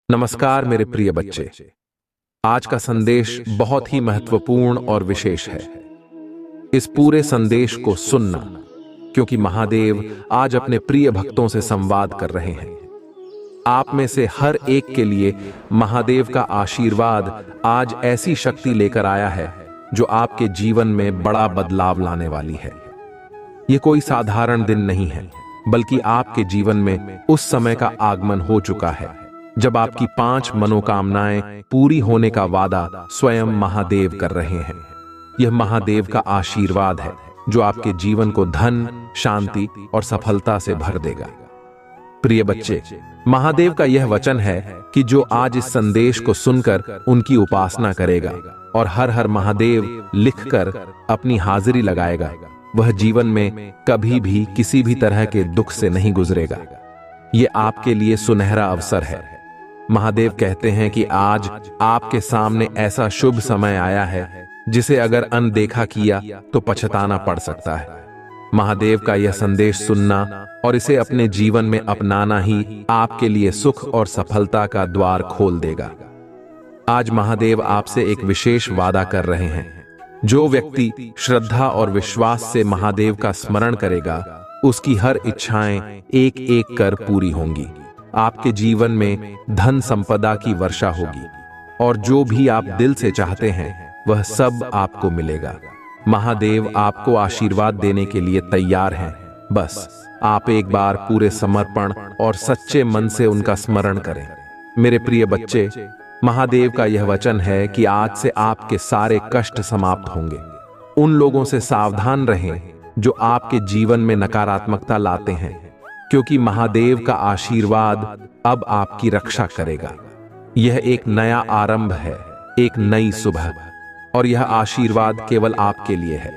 नमस्कार मेरे प्रिय बच्चे। आज का संदेश बहुत ही महत्वपूर्ण और विशेष है। इस पूरे संदेश को सुनना, क्योंकि महादेव आज अपने प्रिय भक्तों से संवाद कर रहे हैं। आप में से हर एक के लिए महादेव का आशीर्वाद आज ऐसी शक्ति लेकर आया है जो आपके जीवन में बड़ा बदलाव लाने वाली है। यह कोई साधारण दिन नहीं है, बल्कि आपके जीवन में उस समय का आगमन हो चुका है जब आपकी 5 मनोकामनाएं पूरी होने का वादा स्वयं महादेव कर रहे हैं। यह महादेव का आशीर्वाद है जो आपके जीवन को धन, शांति और सफलता से भर देगा। प्रिय बच्चे, महादेव का यह वचन है कि जो आज इस संदेश को सुनकर उनकी उपासना करेगा और हर हर महादेव लिखकर अपनी हाजिरी लगाएगा, वह जीवन में कभी भी किसी भी तरह के दुख से नहीं गुजरेगा। यह आपके लिए सुनहरा अवसर है। महादेव कहते हैं कि आज आपके सामने ऐसा शुभ समय आया है जिसे अगर अनदेखा किया तो पछताना पड़ सकता है। महादेव का यह संदेश सुनना और इसे अपने जीवन में अपनाना ही आपके लिए सुख और सफलता का द्वार खोल देगा। आज महादेव आपसे एक विशेष वादा कर रहे हैं। जो व्यक्ति श्रद्धा और विश्वास से महादेव का स्मरण करेगा, उसकी हर इच्छाएं एक एक कर पूरी होंगी। आपके जीवन में धन संपदा की वर्षा होगी और जो भी आप दिल से चाहते हैं वह सब आपको मिलेगा। महादेव आपको आशीर्वाद देने के लिए तैयार हैं। बस आप एक बार पूरे समर्पण और सच्चे मन से उनका स्मरण करें। मेरे प्रिय बच्चे, महादेव का यह वचन है कि आज से आपके सारे कष्ट समाप्त होंगे। उन लोगों से सावधान रहें जो आपके जीवन में नकारात्मकता लाते हैं, क्योंकि महादेव का आशीर्वाद अब आपकी रक्षा करेगा। यह एक नया आरंभ है, एक नई सुबह, और यह आशीर्वाद केवल आपके लिए है।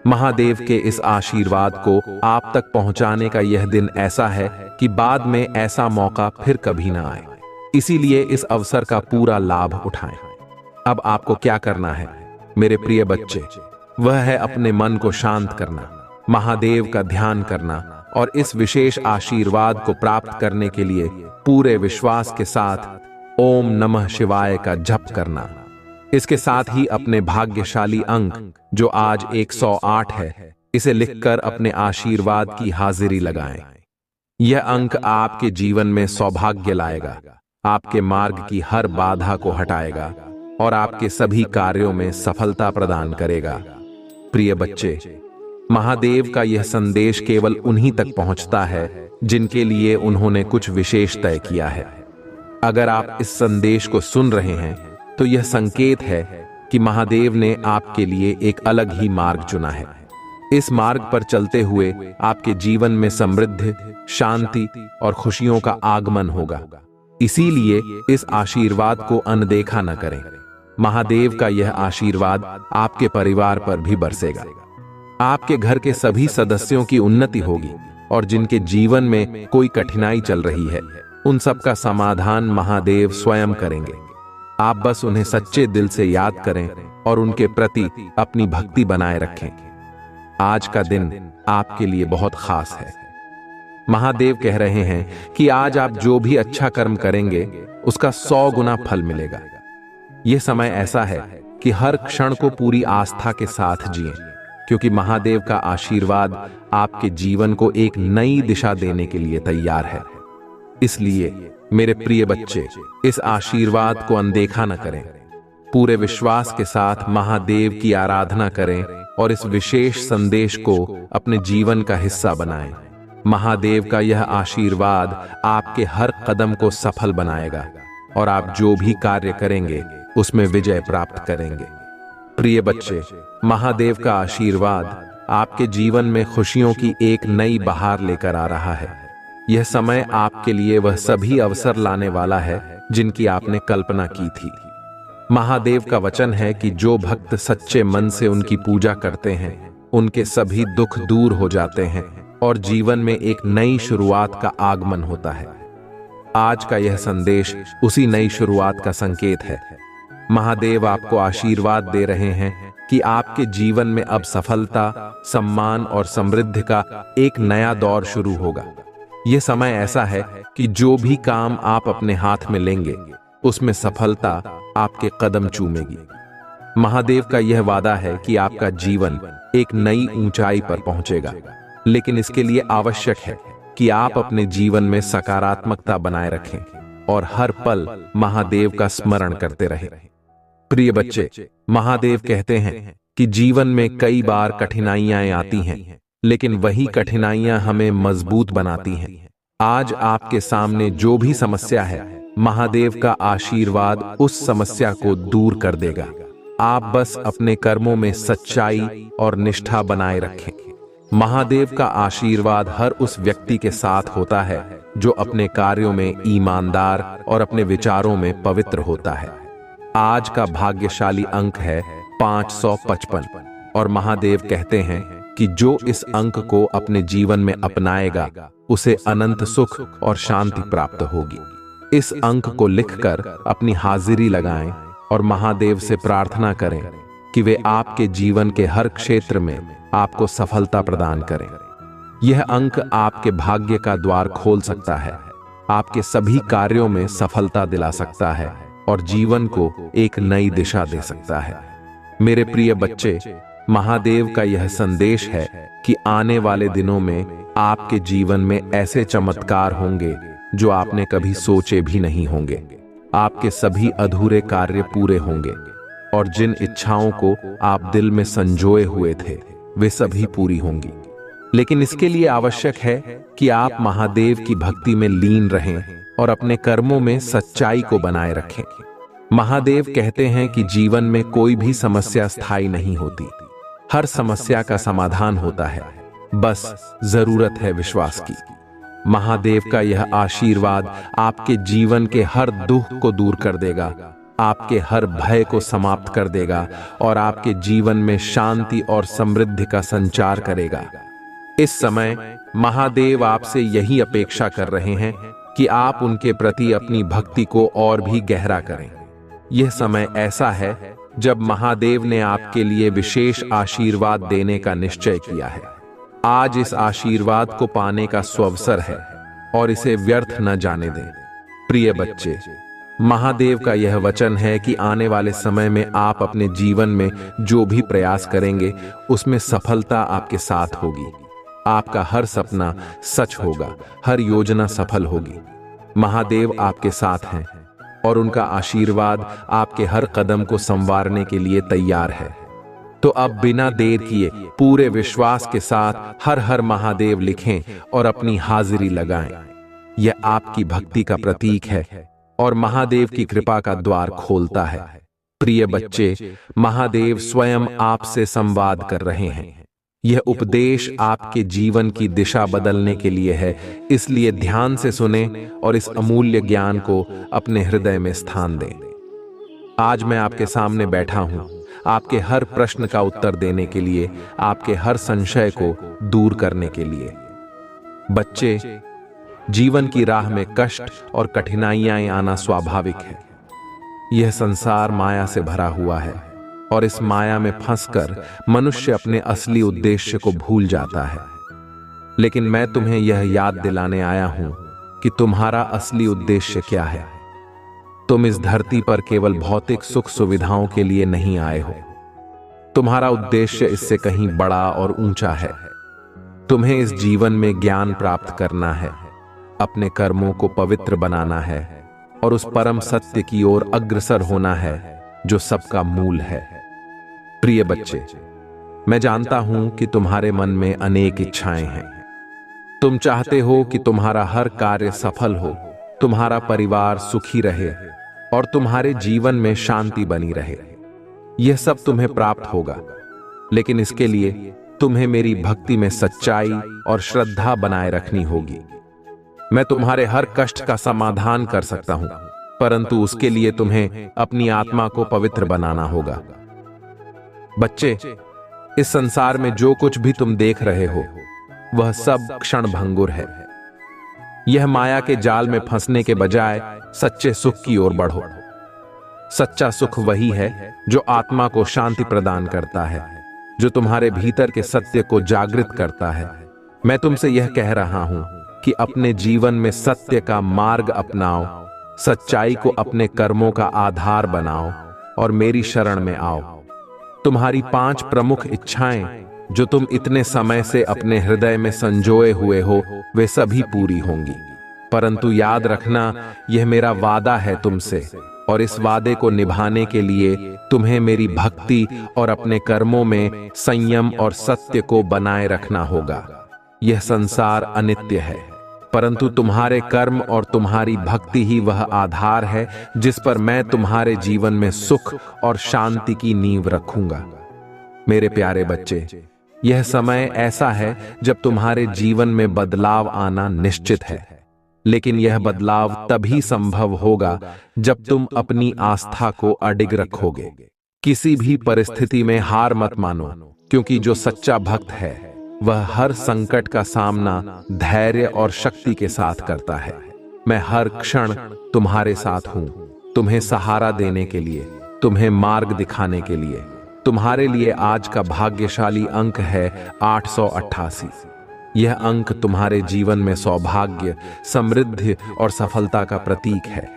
महादेव के इस आशीर्वाद को आप तक पहुंचाने का यह दिन ऐसा है कि बाद में ऐसा मौका फिर कभी ना आए। इसीलिए इस अवसर का पूरा लाभ उठाएं। अब आपको क्या करना है मेरे प्रिय बच्चे? वह है अपने मन को शांत करना, महादेव का ध्यान करना और इस विशेष आशीर्वाद को प्राप्त करने के लिए पूरे विश्वास के साथ ओम नमः शिवाय का जप करना। इसके साथ ही अपने भाग्यशाली अंक जो आज 108 है, इसे लिखकर अपने आशीर्वाद की हाजिरी लगाएं। यह अंक आपके जीवन में सौभाग्य लाएगा, आपके मार्ग की हर बाधा को हटाएगा और आपके सभी कार्यों में सफलता प्रदान करेगा। प्रिय बच्चे, महादेव का यह संदेश केवल उन्हीं तक पहुंचता है जिनके लिए उन्होंने कुछ विशेष तय किया है। अगर आप इस संदेश को सुन रहे हैं तो यह संकेत है कि महादेव ने आपके लिए एक अलग ही मार्ग चुना है। इस मार्ग पर चलते हुए आपके जीवन में समृद्धि, शांति और खुशियों का आगमन होगा। इसीलिए इस आशीर्वाद को अनदेखा न करें। महादेव का यह आशीर्वाद आपके परिवार पर भी बरसेगा। आपके घर के सभी सदस्यों की उन्नति होगी और जिनके जीवन में कोई कठिनाई चल रही है, उन सब का समाधान महादेव स्वयं करेंगे। आप बस उन्हें सच्चे दिल से याद करें और उनके प्रति अपनी भक्ति बनाए रखें। आज का दिन आपके लिए बहुत खास है। महादेव कह रहे हैं कि आज आप जो भी अच्छा कर्म करेंगे उसका 100 गुना फल मिलेगा। यह समय ऐसा है कि हर क्षण को पूरी आस्था के साथ जिएं, क्योंकि महादेव का आशीर्वाद आपके जीवन को एक नई दिशा देने के लिए तैयार है। इसलिए मेरे प्रिय बच्चे, इस आशीर्वाद को अनदेखा न करें। पूरे विश्वास के साथ महादेव की आराधना करें और इस विशेष संदेश को अपने जीवन का हिस्सा बनाएं। महादेव का यह आशीर्वाद आपके हर कदम को सफल बनाएगा और आप जो भी कार्य करेंगे उसमें विजय प्राप्त करेंगे। प्रिय बच्चे, महादेव का आशीर्वाद आपके जीवन में खुशियों की एक नई बहार लेकर आ रहा है। यह समय आपके लिए वह सभी अवसर लाने वाला है जिनकी आपने कल्पना की थी। महादेव का वचन है कि जो भक्त सच्चे मन से उनकी पूजा करते हैं, उनके सभी दुख दूर हो जाते हैं और जीवन में एक नई शुरुआत का आगमन होता है। आज का यह संदेश उसी नई शुरुआत का संकेत है। महादेव आपको आशीर्वाद दे रहे हैं कि आपके जीवन में अब सफलता, सम्मान और समृद्धि का एक नया दौर शुरू होगा। यह समय ऐसा है कि जो भी काम आप अपने हाथ में लेंगे उसमें सफलता आपके कदम चूमेगी। महादेव का यह वादा है कि आपका जीवन एक नई ऊंचाई पर पहुंचेगा, लेकिन इसके लिए आवश्यक है कि आप अपने जीवन में सकारात्मकता बनाए रखें और हर पल महादेव का स्मरण करते रहें। प्रिय बच्चे, महादेव कहते हैं कि जीवन में कई बार कठिनाइयां आती हैं, लेकिन वही कठिनाइयां हमें मजबूत बनाती हैं। आज आपके सामने जो भी समस्या है, महादेव का आशीर्वाद उस समस्या को दूर कर देगा। आप बस अपने कर्मों में सच्चाई और निष्ठा बनाए रखें। महादेव का आशीर्वाद हर उस व्यक्ति के साथ होता है जो अपने कार्यों में ईमानदार और अपने विचारों में पवित्र होता है। आज का भाग्यशाली अंक है 555 और महादेव कहते हैं कि जो इस अंक को अपने जीवन में अपनाएगा उसे अनंत सुख और शांति प्राप्त होगी। इस अंक को लिखकर अपनी हाजिरी लगाएं और महादेव से प्रार्थना करें कि वे आपके जीवन के हर क्षेत्र में आपको सफलता प्रदान करें। यह अंक आपके भाग्य का द्वार खोल सकता है, आपके सभी कार्यों में सफलता दिला सकता है और जीवन को एक नई दिशा दे सकता है। मेरे प्रिय बच्चे, महादेव का यह संदेश है कि आने वाले दिनों में आपके जीवन में ऐसे चमत्कार होंगे जो आपने कभी सोचे भी नहीं होंगे। आपके सभी अधूरे कार्य पूरे होंगे और जिन इच्छाओं को आप दिल में संजोए हुए थे वे सभी पूरी होंगी। लेकिन इसके लिए आवश्यक है कि आप महादेव की भक्ति में लीन रहें और अपने कर्मों में सच्चाई को बनाए रखें। महादेव कहते हैं कि जीवन में कोई भी समस्या स्थायी नहीं होती, हर समस्या का समाधान होता है, बस जरूरत है विश्वास की। महादेव का यह आशीर्वाद आपके जीवन के हर दुख को दूर कर देगा, आपके हर भय को समाप्त कर देगा और आपके जीवन में शांति और समृद्धि का संचार करेगा। इस समय महादेव आपसे यही अपेक्षा कर रहे हैं कि आप उनके प्रति अपनी भक्ति को और भी गहरा करें। यह समय ऐसा है जब महादेव ने आपके लिए विशेष आशीर्वाद देने का निश्चय किया है। आज इस आशीर्वाद को पाने का सुअवसर है और इसे व्यर्थ न जाने दें। प्रिय बच्चे, महादेव का यह वचन है कि आने वाले समय में आप अपने जीवन में जो भी प्रयास करेंगे उसमें सफलता आपके साथ होगी। आपका हर सपना सच होगा, हर योजना सफल होगी। महादेव आपके साथ हैं और उनका आशीर्वाद आपके हर कदम को संवारने के लिए तैयार है। तो अब बिना देर किए पूरे विश्वास के साथ हर हर महादेव लिखें और अपनी हाजिरी लगाएं। यह आपकी भक्ति का प्रतीक है और महादेव की कृपा का द्वार खोलता है। प्रिय बच्चे, महादेव स्वयं आपसे संवाद कर रहे हैं। यह उपदेश आपके जीवन की दिशा बदलने के लिए है, इसलिए ध्यान से सुने और इस अमूल्य ज्ञान को अपने हृदय में स्थान दें। आज मैं आपके सामने बैठा हूं, आपके हर प्रश्न का उत्तर देने के लिए, आपके हर संशय को दूर करने के लिए। बच्चे, जीवन की राह में कष्ट और कठिनाइयां आना स्वाभाविक है। यह संसार माया से भरा हुआ है और इस माया में फंसकर मनुष्य अपने असली उद्देश्य को भूल जाता है। लेकिन मैं तुम्हें यह याद दिलाने आया हूं कि तुम्हारा असली उद्देश्य क्या है। तुम इस धरती पर केवल भौतिक सुख सुविधाओं के लिए नहीं आए हो। तुम्हारा उद्देश्य इससे कहीं बड़ा और ऊंचा है। तुम्हें इस जीवन में ज्ञान प्राप्त करना है, अपने कर्मों को पवित्र बनाना है और उस परम सत्य की ओर अग्रसर होना है जो सबका मूल है। प्रिय बच्चे, मैं जानता हूं कि तुम्हारे मन में अनेक इच्छाएं हैं। तुम चाहते हो कि तुम्हारा हर कार्य सफल हो, तुम्हारा परिवार सुखी रहे और तुम्हारे जीवन में शांति बनी रहे। यह सब तुम्हें प्राप्त होगा, लेकिन इसके लिए तुम्हें मेरी भक्ति में सच्चाई और श्रद्धा बनाए रखनी होगी। मैं तुम्हारे हर कष्ट का समाधान कर सकता हूं, परंतु उसके लिए तुम्हें अपनी आत्मा को पवित्र बनाना होगा। बच्चे, इस संसार में जो कुछ भी तुम देख रहे हो वह सब क्षणभंगुर है। यह माया के जाल में फंसने के बजाय सच्चे सुख की ओर बढ़ो। सच्चा सुख वही है जो आत्मा को शांति प्रदान करता है, जो तुम्हारे भीतर के सत्य को जागृत करता है। मैं तुमसे यह कह रहा हूं कि अपने जीवन में सत्य का मार्ग अपनाओ, सच्चाई को अपने कर्मों का आधार बनाओ और मेरी शरण में आओ। तुम्हारी 5 प्रमुख इच्छाएं जो तुम इतने समय से अपने हृदय में संजोए हुए हो, वे सभी पूरी होंगी। परंतु याद रखना, यह मेरा वादा है तुमसे, और इस वादे को निभाने के लिए तुम्हें मेरी भक्ति और अपने कर्मों में संयम और सत्य को बनाए रखना होगा। यह संसार अनित्य है, परंतु तुम्हारे कर्म और तुम्हारी भक्ति ही वह आधार है जिस पर मैं तुम्हारे जीवन में सुख और शांति की नींव रखूंगा। मेरे प्यारे बच्चे, यह समय ऐसा है जब तुम्हारे जीवन में बदलाव आना निश्चित है, लेकिन यह बदलाव तभी संभव होगा जब तुम अपनी आस्था को अडिग रखोगे। किसी भी परिस्थिति में हार मत मानो, क्योंकि जो सच्चा भक्त है वह हर संकट का सामना धैर्य और शक्ति के साथ करता है। मैं हर क्षण तुम्हारे साथ हूं, तुम्हें सहारा देने के लिए, तुम्हें मार्ग दिखाने के लिए। तुम्हारे लिए आज का भाग्यशाली अंक है 888। यह अंक तुम्हारे जीवन में सौभाग्य, समृद्धि और सफलता का प्रतीक है।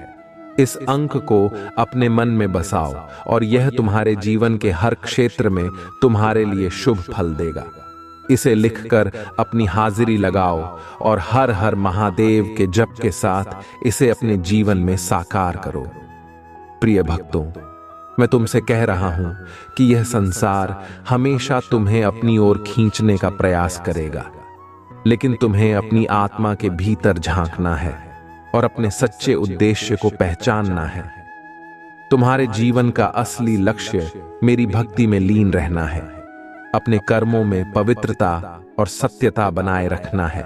इस अंक को अपने मन में बसाओ और यह तुम्हारे जीवन के हर क्षेत्र में तुम्हारे लिए शुभ फल देगा। इसे लिखकर अपनी हाजिरी लगाओ और हर हर महादेव के जप के साथ इसे अपने जीवन में साकार करो। प्रिय भक्तों, मैं तुमसे कह रहा हूं कि यह संसार हमेशा तुम्हें अपनी ओर खींचने का प्रयास करेगा, लेकिन तुम्हें अपनी आत्मा के भीतर झांकना है और अपने सच्चे उद्देश्य को पहचानना है। तुम्हारे जीवन का असली लक्ष्य मेरी भक्ति में लीन रहना है, अपने कर्मों में पवित्रता और सत्यता बनाए रखना है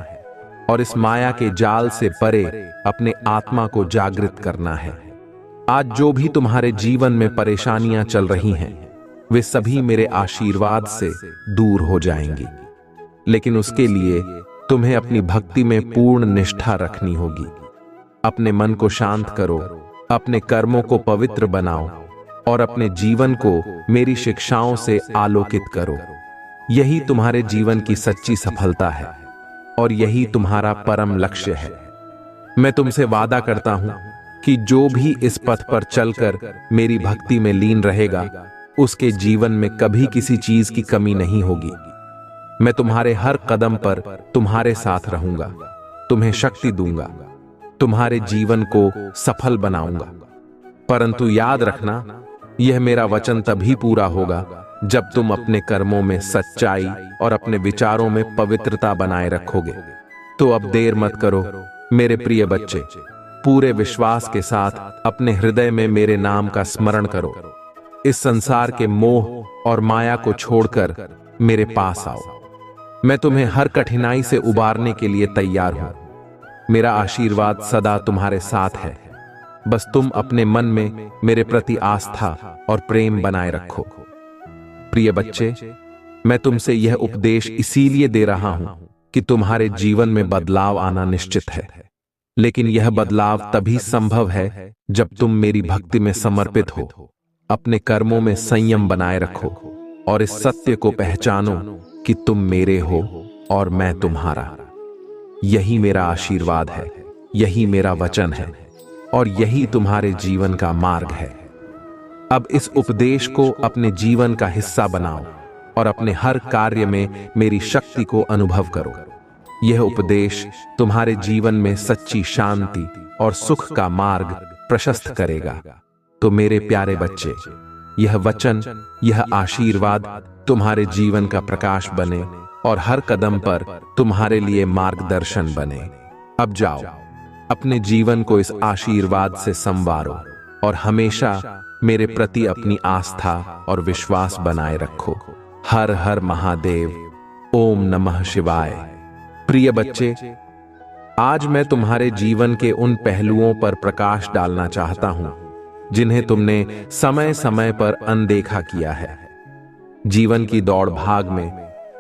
और इस माया के जाल से परे अपने आत्मा को जागृत करना है। आज जो भी तुम्हारे जीवन में परेशानियां चल रही हैं, वे सभी मेरे आशीर्वाद से दूर हो जाएंगी, लेकिन उसके लिए तुम्हें अपनी भक्ति में पूर्ण निष्ठा रखनी होगी। अपने मन को शांत करो, अपने कर्मों को पवित्र बनाओ और अपने जीवन को मेरी शिक्षाओं से आलोकित करो। यही तुम्हारे जीवन की सच्ची सफलता है और यही तुम्हारा परम लक्ष्य है। मैं तुमसे वादा करता हूं कि जो भी इस पथ पर चलकर मेरी भक्ति में लीन रहेगा, उसके जीवन में कभी किसी चीज की कमी नहीं होगी। मैं तुम्हारे हर कदम पर तुम्हारे साथ रहूंगा, तुम्हें शक्ति दूंगा, तुम्हारे जीवन को सफल बनाऊंगा। परंतु याद रखना, यह मेरा वचन तभी पूरा होगा जब तुम अपने कर्मों में सच्चाई और अपने विचारों में पवित्रता बनाए रखोगे। तो अब देर मत करो मेरे प्रिय बच्चे, पूरे विश्वास के साथ अपने हृदय में मेरे नाम का स्मरण करो। इस संसार के मोह और माया को छोड़कर मेरे पास आओ। मैं तुम्हें हर कठिनाई से उबारने के लिए तैयार हूं। मेरा आशीर्वाद सदा तुम्हारे साथ है। बस तुम अपने मन में मेरे प्रति आस्था और प्रेम बनाए रखो। प्रिय बच्चे, मैं तुमसे यह उपदेश इसीलिए दे रहा हूं कि तुम्हारे जीवन में बदलाव आना निश्चित है, लेकिन यह बदलाव तभी संभव है जब तुम मेरी भक्ति में समर्पित हो। अपने कर्मों में संयम बनाए रखो और इस सत्य को पहचानो कि तुम मेरे हो और मैं तुम्हारा। यही मेरा आशीर्वाद है, यही मेरा वचन है और यही तुम्हारे जीवन का मार्ग है। अब इस उपदेश को अपने जीवन का हिस्सा बनाओ और अपने हर कार्य में मेरी शक्ति को अनुभव करो। यह उपदेश तुम्हारे जीवन में सच्ची शांति और सुख का मार्ग प्रशस्त करेगा। तो मेरे प्यारे बच्चे, यह वचन, यह आशीर्वाद तुम्हारे जीवन का प्रकाश बने और हर कदम पर तुम्हारे लिए मार्गदर्शन बने। अब जाओ, अपने जीवन को इस आशीर्वाद से संवारो और हमेशा मेरे प्रति अपनी आस्था और विश्वास बनाए रखो। हर हर महादेव। ओम नमः शिवाय। प्रिय बच्चे, आज मैं तुम्हारे जीवन के उन पहलुओं पर प्रकाश डालना चाहता हूं जिन्हें तुमने समय समय पर अनदेखा किया है। जीवन की दौड़ भाग में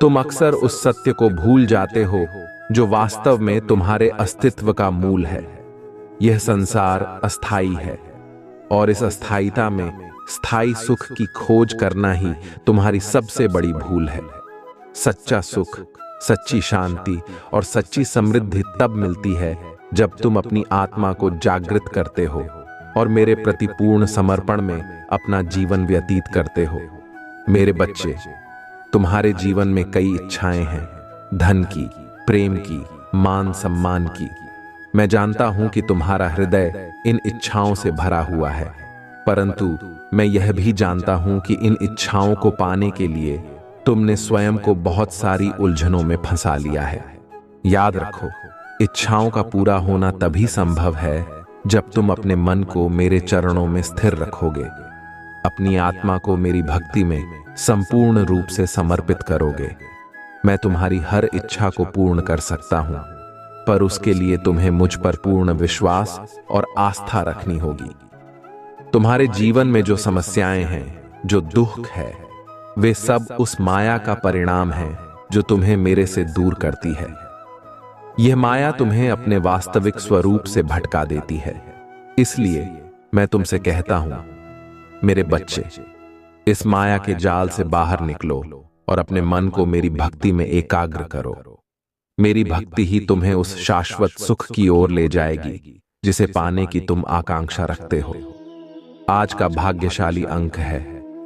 तुम अक्सर उस सत्य को भूल जाते हो जो वास्तव में तुम्हारे अस्तित्व का मूल है। यह संसार अस्थाई है और इस अस्थायीता में स्थायी सुख की खोज करना ही तुम्हारी सबसे बड़ी भूल है। सच्चा सुख, सच्ची शांति और सच्ची समृद्धि तब मिलती है जब तुम अपनी आत्मा को जागृत करते हो और मेरे प्रति पूर्ण समर्पण में अपना जीवन व्यतीत करते हो। मेरे बच्चे, तुम्हारे जीवन में कई इच्छाएं हैं, धन की, प्रेम की, मान सम्मान की। मैं जानता हूं कि तुम्हारा हृदय इन इच्छाओं से भरा हुआ है, परंतु मैं यह भी जानता हूं कि इन इच्छाओं को पाने के लिए तुमने स्वयं को बहुत सारी उलझनों में फंसा लिया है। याद रखो, इच्छाओं का पूरा होना तभी संभव है जब तुम अपने मन को मेरे चरणों में स्थिर रखोगे, अपनी आत्मा को मेरी भक्ति में संपूर्ण रूप से समर्पित करोगे। मैं तुम्हारी हर इच्छा को पूर्ण कर सकता हूं, पर उसके लिए तुम्हें मुझ पर पूर्ण विश्वास और आस्था रखनी होगी। तुम्हारे जीवन में जो समस्याएं हैं, जो दुख है, वे सब उस माया का परिणाम है जो तुम्हें मेरे से दूर करती है। यह माया तुम्हें अपने वास्तविक स्वरूप से भटका देती है। इसलिए मैं तुमसे कहता हूं, मेरे बच्चे, इस माया के जाल से बाहर निकलो और अपने मन को मेरी भक्ति में एकाग्र करो। मेरी भक्ति ही तुम्हें उस शाश्वत सुख की ओर ले जाएगी जिसे पाने की तुम आकांक्षा रखते हो। आज का भाग्यशाली अंक है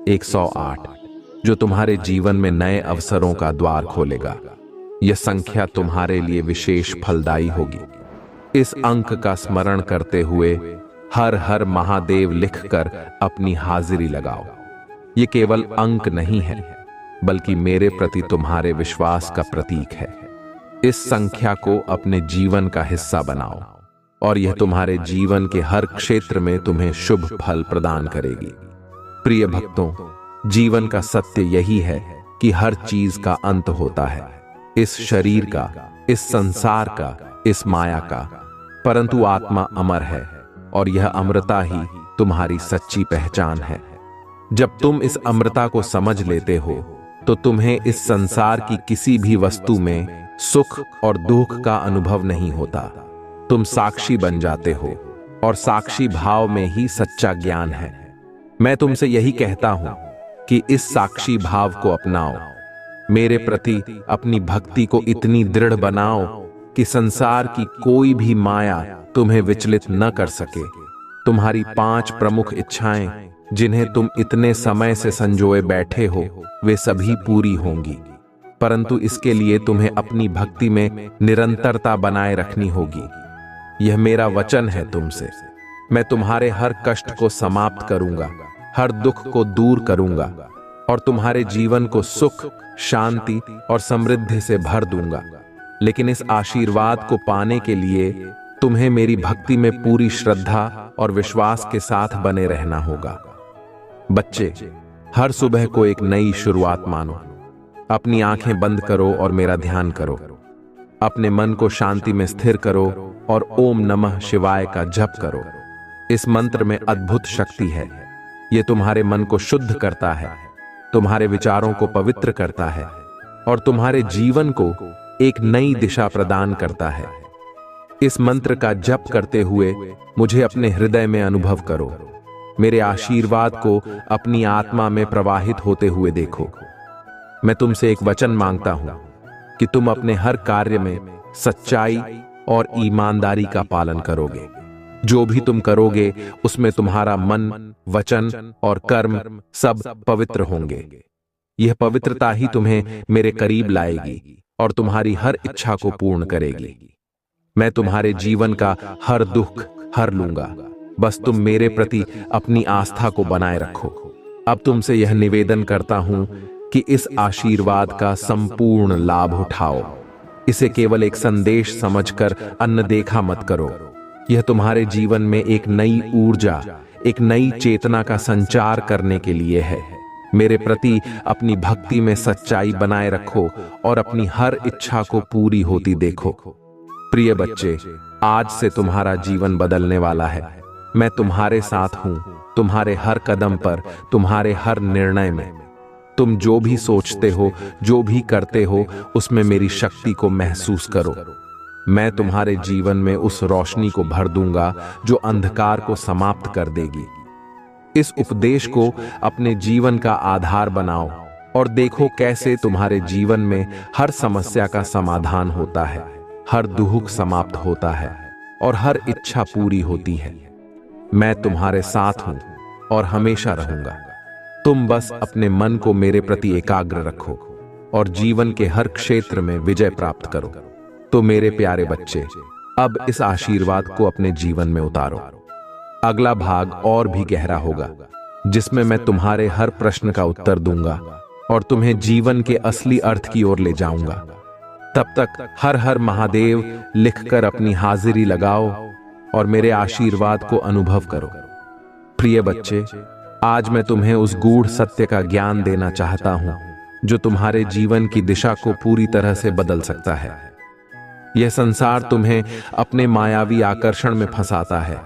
108, जो तुम्हारे जीवन में नए अवसरों का द्वार खोलेगा। यह संख्या तुम्हारे लिए विशेष फलदायी होगी। इस अंक का स्मरण करते हुए हर हर महादेव लिखकर अपनी हाजिरी लगाओ। ये केवल अंक नहीं है, बल्कि मेरे प्रति तुम्हारे विश्वास का प्रतीक है। इस संख्या को अपने जीवन का हिस्सा बनाओ और यह तुम्हारे जीवन के हर क्षेत्र में तुम्हें शुभ फल प्रदान करेगी। प्रिय भक्तों, जीवन का सत्य यही है कि हर चीज का अंत होता है, इस शरीर का, इस संसार का, इस माया का, परंतु आत्मा अमर है और यह अमरता ही तुम्हारी सच्ची पहचान है। जब तुम इस अमरता को समझ लेते हो तो तुम्हें इस संसार की किसी भी वस्तु में सुख और दुख का अनुभव नहीं होता। तुम साक्षी बन जाते हो और साक्षी भाव में ही सच्चा ज्ञान है। मैं तुमसे यही कहता हूं कि इस साक्षी भाव को अपनाओ। मेरे प्रति अपनी भक्ति को इतनी दृढ़ बनाओ कि संसार की कोई भी माया तुम्हें विचलित न कर सके। तुम्हारी 5 प्रमुख इच्छाएं जिन्हें तुम इतने समय से संजोए बैठे हो, वे सभी पूरी होंगी, परंतु इसके लिए तुम्हें अपनी भक्ति में निरंतरता बनाए रखनी होगी। यह मेरा वचन है तुमसे। मैं तुम्हारे हर कष्ट को समाप्त करूंगा, हर दुख को दूर करूंगा और तुम्हारे जीवन को सुख, शांति और समृद्धि से भर दूंगा। लेकिन इस आशीर्वाद को पाने के लिए तुम्हें मेरी भक्ति में पूरी श्रद्धा और विश्वास के साथ बने रहना होगा। बच्चे, हर सुबह को एक नई शुरुआत मानो। अपनी आंखें बंद करो और मेरा ध्यान करो। अपने मन को शांति में स्थिर करो और ओम नमः शिवाय का जप करो। इस मंत्र में अद्भुत शक्ति है। यह तुम्हारे मन को शुद्ध करता है, तुम्हारे विचारों को पवित्र करता है और तुम्हारे जीवन को एक नई दिशा प्रदान करता है। इस मंत्र का जप करते हुए मुझे अपने हृदय में अनुभव करो। मेरे आशीर्वाद को अपनी आत्मा में प्रवाहित होते हुए देखो। मैं तुमसे एक वचन मांगता हूं कि तुम अपने हर कार्य में सच्चाई और ईमानदारी का पालन करोगे। जो भी तुम करोगे उसमें तुम्हारा मन, वचन और कर्म सब पवित्र होंगे। यह पवित्रता ही तुम्हें मेरे करीब लाएगी और तुम्हारी हर इच्छा को पूर्ण करेगी। मैं तुम्हारे जीवन का हर दुख हर लूंगा, बस तुम मेरे प्रति अपनी आस्था को बनाए रखो। अब तुमसे यह निवेदन करता हूं कि इस आशीर्वाद का संपूर्ण लाभ उठाओ। इसे केवल एक संदेश समझकर अनदेखा मत करो। यह तुम्हारे जीवन में एक नई ऊर्जा, एक नई चेतना का संचार करने के लिए है। मेरे प्रति अपनी भक्ति में सच्चाई बनाए रखो और अपनी हर इच्छा को पूरी होती देखो। प्रिय बच्चे, आज से तुम्हारा जीवन बदलने वाला है। मैं तुम्हारे साथ हूं, तुम्हारे हर कदम पर, तुम्हारे हर निर्णय में। तुम जो भी सोचते हो, जो भी करते हो, उसमें मेरी शक्ति को महसूस करो। मैं तुम्हारे जीवन में उस रोशनी को भर दूंगा जो अंधकार को समाप्त कर देगी। इस उपदेश को अपने जीवन का आधार बनाओ और देखो कैसे तुम्हारे जीवन में हर समस्या का समाधान होता है, हर दुख समाप्त होता है और हर इच्छा पूरी होती है। मैं तुम्हारे साथ हूं और हमेशा रहूंगा। तुम बस अपने मन को मेरे प्रति एकाग्र रखो और जीवन के हर क्षेत्र में विजय प्राप्त करो। तो मेरे प्यारे बच्चे, अब इस आशीर्वाद को अपने जीवन में उतारो। अगला भाग और भी गहरा होगा, जिसमें मैं तुम्हारे हर प्रश्न का उत्तर दूंगा और तुम्हें जीवन के असली अर्थ की ओर ले जाऊंगा। तब तक हर हर महादेव लिखकर अपनी हाजिरी लगाओ और मेरे आशीर्वाद को अनुभव करो। प्रिय बच्चे, आज मैं तुम्हें उस गूढ़ सत्य का ज्ञान देना चाहता हूं जो तुम्हारे जीवन की दिशा को पूरी तरह से बदल सकता है। यह संसार तुम्हें अपने मायावी आकर्षण में फंसाता है,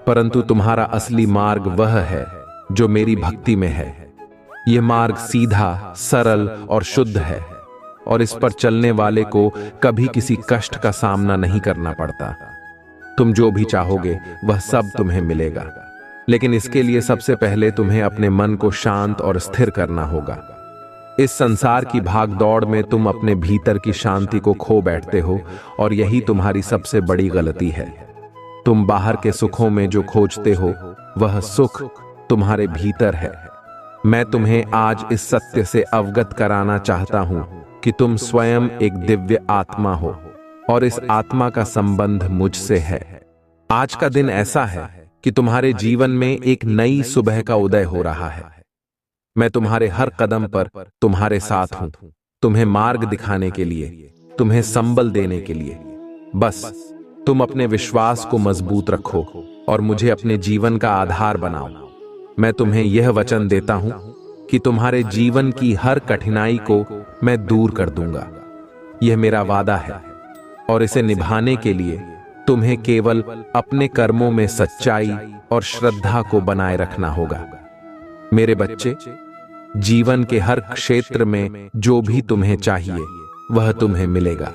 परंतु तुम्हारा असली मार्ग वह है जो मेरी भक्ति में है। यह मार्ग सीधा, सरल और शुद्ध है और इस पर चलने वाले को कभी किसी कष्ट का सामना नहीं करना पड़ता। तुम जो भी चाहोगे वह सब तुम्हें मिलेगा, लेकिन इसके लिए सबसे पहले तुम्हें अपने मन को शांत और स्थिर करना होगा। इस संसार की भागदौड़ में तुम अपने भीतर की शांति को खो बैठते हो और यही तुम्हारी सबसे बड़ी गलती है। तुम बाहर के सुखों में जो खोजते हो वह सुख तुम्हारे भीतर है। मैं तुम्हें आज इस सत्य से अवगत कराना चाहता हूं कि तुम स्वयं एक दिव्य आत्मा हो और इस आत्मा का संबंध मुझसे है। आज का दिन ऐसा है कि तुम्हारे जीवन में एक नई सुबह का उदय हो रहा है। मैं तुम्हारे हर कदम पर तुम्हारे साथ हूं, तुम्हें मार्ग दिखाने के लिए, तुम्हें संबल देने के लिए। बस तुम अपने विश्वास को मजबूत रखो और मुझे अपने जीवन का आधार बनाओ। मैं तुम्हें यह वचन देता हूं कि तुम्हारे जीवन की हर कठिनाई को मैं दूर कर दूंगा। यह मेरा वादा है और इसे निभाने के लिए तुम्हें केवल अपने कर्मों में सच्चाई और श्रद्धा को बनाए रखना होगा। मेरे बच्चे, जीवन के हर क्षेत्र में जो भी तुम्हें चाहिए वह तुम्हें मिलेगा,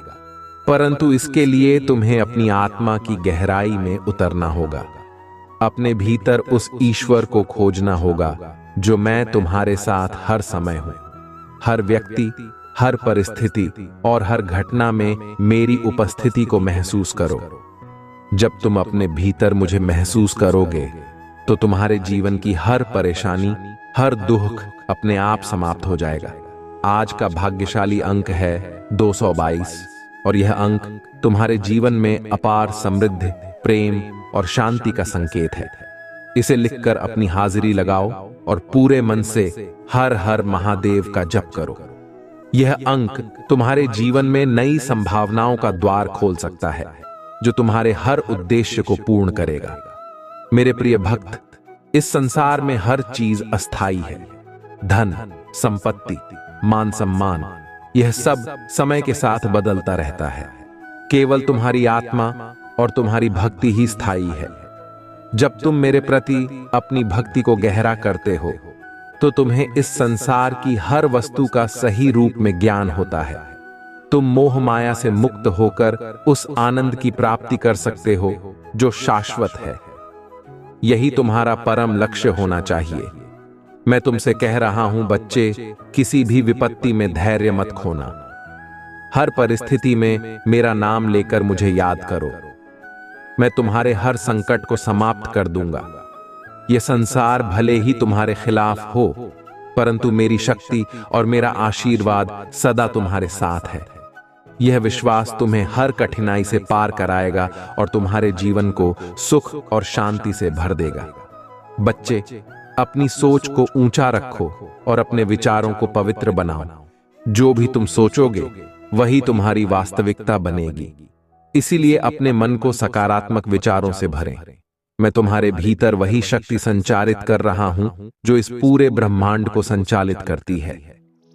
परंतु इसके लिए तुम्हें अपनी आत्मा की गहराई में उतरना होगा। अपने भीतर उस ईश्वर को खोजना होगा जो मैं तुम्हारे साथ हर समय हूं। हर व्यक्ति, हर परिस्थिति और हर घटना में मेरी उपस्थिति को महसूस करो। जब तुम अपने भीतर मुझे महसूस करोगे तो तुम्हारे जीवन की हर परेशानी, हर दुख अपने आप समाप्त हो जाएगा। आज का भाग्यशाली अंक है 222 और यह अंक तुम्हारे जीवन में अपार समृद्धि, प्रेम और शांति का संकेत है। इसे लिखकर अपनी हाजिरी लगाओ और पूरे मन से हर हर महादेव का जप करो। यह अंक तुम्हारे जीवन में नई संभावनाओं का द्वार खोल सकता है जो तुम्हारे हर उद्देश्य को पूर्ण करेगा। मेरे प्रिय भक्त, इस संसार में हर चीज अस्थाई है। धन, संपत्ति, मान सम्मान, यह सब समय के साथ बदलता रहता है। केवल तुम्हारी आत्मा और तुम्हारी भक्ति ही स्थायी है। जब तुम मेरे प्रति अपनी भक्ति को गहरा करते हो तो तुम्हें इस संसार की हर वस्तु का सही रूप में ज्ञान होता है। तुम मोह माया से मुक्त होकर उस आनंद की प्राप्ति कर सकते हो जो शाश्वत है। यही तुम्हारा परम लक्ष्य होना चाहिए। मैं तुमसे कह रहा हूं बच्चे, किसी भी विपत्ति में धैर्य मत खोना। हर परिस्थिति में मेरा नाम लेकर मुझे याद करो। मैं तुम्हारे हर संकट को समाप्त कर दूंगा। यह संसार भले ही तुम्हारे खिलाफ हो, परंतु मेरी शक्ति और मेरा आशीर्वाद सदा तुम्हारे साथ है। यह विश्वास तुम्हें हर कठिनाई से पार कराएगा और तुम्हारे जीवन को सुख और शांति से भर देगा। बच्चे, अपनी सोच को ऊंचा रखो और अपने विचारों को पवित्र बनाओ। जो भी तुम सोचोगे वही तुम्हारी वास्तविकता बनेगी। इसीलिए अपने मन को सकारात्मक विचारों से भरें। मैं तुम्हारे भीतर वही शक्ति संचारित कर रहा हूं जो इस पूरे ब्रह्मांड को संचालित करती है।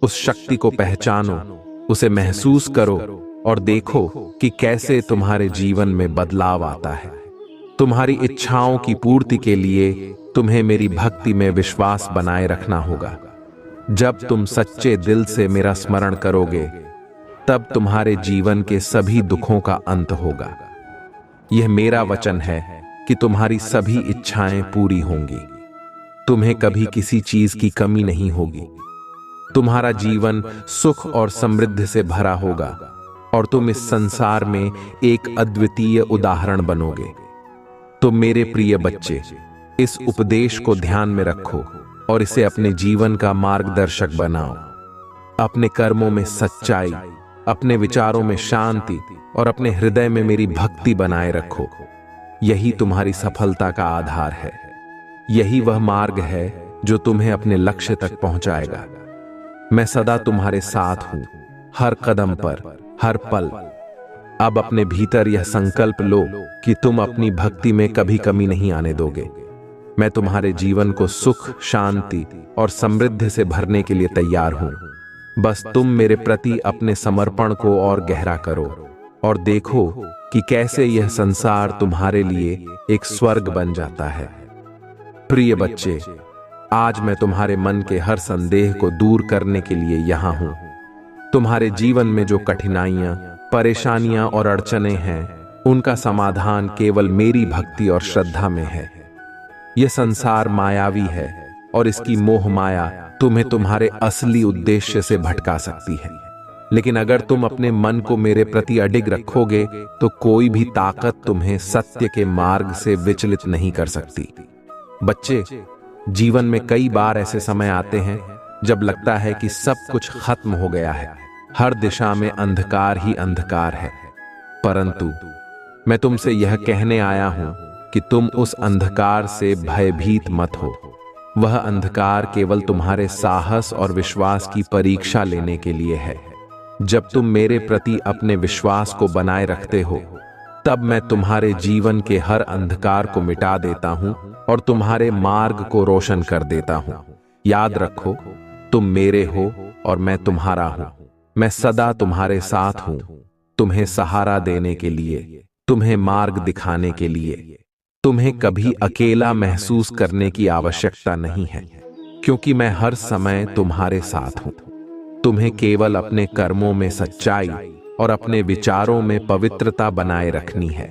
उस शक्ति को पहचानो, उसे महसूस करो और देखो कि कैसे तुम्हारे जीवन में बदलाव आता है। तुम्हारी इच्छाओं की पूर्ति के लिए तुम्हें मेरी भक्ति में विश्वास बनाए रखना होगा। जब तुम सच्चे दिल से मेरा स्मरण करोगे, तब तुम्हारे जीवन के सभी दुखों का अंत होगा। यह मेरा वचन है कि तुम्हारी सभी इच्छाएं पूरी होंगी। तुम्हें कभी किसी चीज की कमी नहीं होगी। तुम्हारा जीवन सुख और समृद्धि से भरा होगा और तुम इस संसार में एक अद्वितीय उदाहरण बनोगे। तो मेरे प्रिय बच्चे, इस उपदेश को ध्यान में रखो और इसे अपने जीवन का मार्गदर्शक बनाओ। अपने कर्मों में सच्चाई, अपने विचारों में शांति और अपने हृदय में मेरी भक्ति बनाए रखो। यही तुम्हारी सफलता का आधार है। यही वह मार्ग है जो तुम्हें अपने लक्ष्य तक पहुंचाएगा। मैं सदा तुम्हारे साथ हूं, हर कदम पर, हर पल। अब अपने भीतर यह संकल्प लो कि तुम अपनी भक्ति में कभी कमी नहीं आने दोगे। मैं तुम्हारे जीवन को सुख, शांति और समृद्धि से भरने के लिए तैयार हूं। बस तुम मेरे प्रति अपने समर्पण को और गहरा करो और देखो कि कैसे यह संसार तुम्हारे लिए एक स्वर्ग बन जाता है। प्रिय बच्चे, आज मैं तुम्हारे मन के हर संदेह को दूर करने के लिए यहां हूं। तुम्हारे जीवन में जो कठिनाइयां, परेशानियां और अड़चनें हैं, उनका समाधान केवल मेरी भक्ति और श्रद्धा में है। यह संसार मायावी है और इसकी मोह माया तुम्हें तुम्हारे असली उद्देश्य से भटका सकती है। लेकिन अगर तुम अपने मन को मेरे प्रति अडिग रखोगे तो कोई भी ताकत तुम्हें सत्य के मार्ग से विचलित नहीं कर सकती। बच्चे, जीवन में कई बार ऐसे समय आते हैं जब लगता है कि सब कुछ खत्म हो गया है, हर दिशा में अंधकार ही अंधकार है। परंतु मैं तुमसे यह कहने आया हूं कि तुम उस अंधकार से भयभीत मत हो। वह अंधकार केवल तुम्हारे साहस और विश्वास की परीक्षा लेने के लिए है। जब तुम मेरे प्रति अपने विश्वास को बनाए रखते हो, तब मैं तुम्हारे जीवन के हर अंधकार को मिटा देता हूं और तुम्हारे मार्ग को रोशन कर देता हूं। याद रखो, तुम मेरे हो और मैं तुम्हारा हूं। मैं सदा तुम्हारे साथ हूं, तुम्हें सहारा देने के लिए, तुम्हें मार्ग दिखाने के लिए। तुम्हें कभी अकेला महसूस करने की आवश्यकता नहीं है, क्योंकि मैं हर समय तुम्हारे साथ हूं। तुम्हें केवल अपने कर्मों में सच्चाई और अपने विचारों में पवित्रता बनाए रखनी है।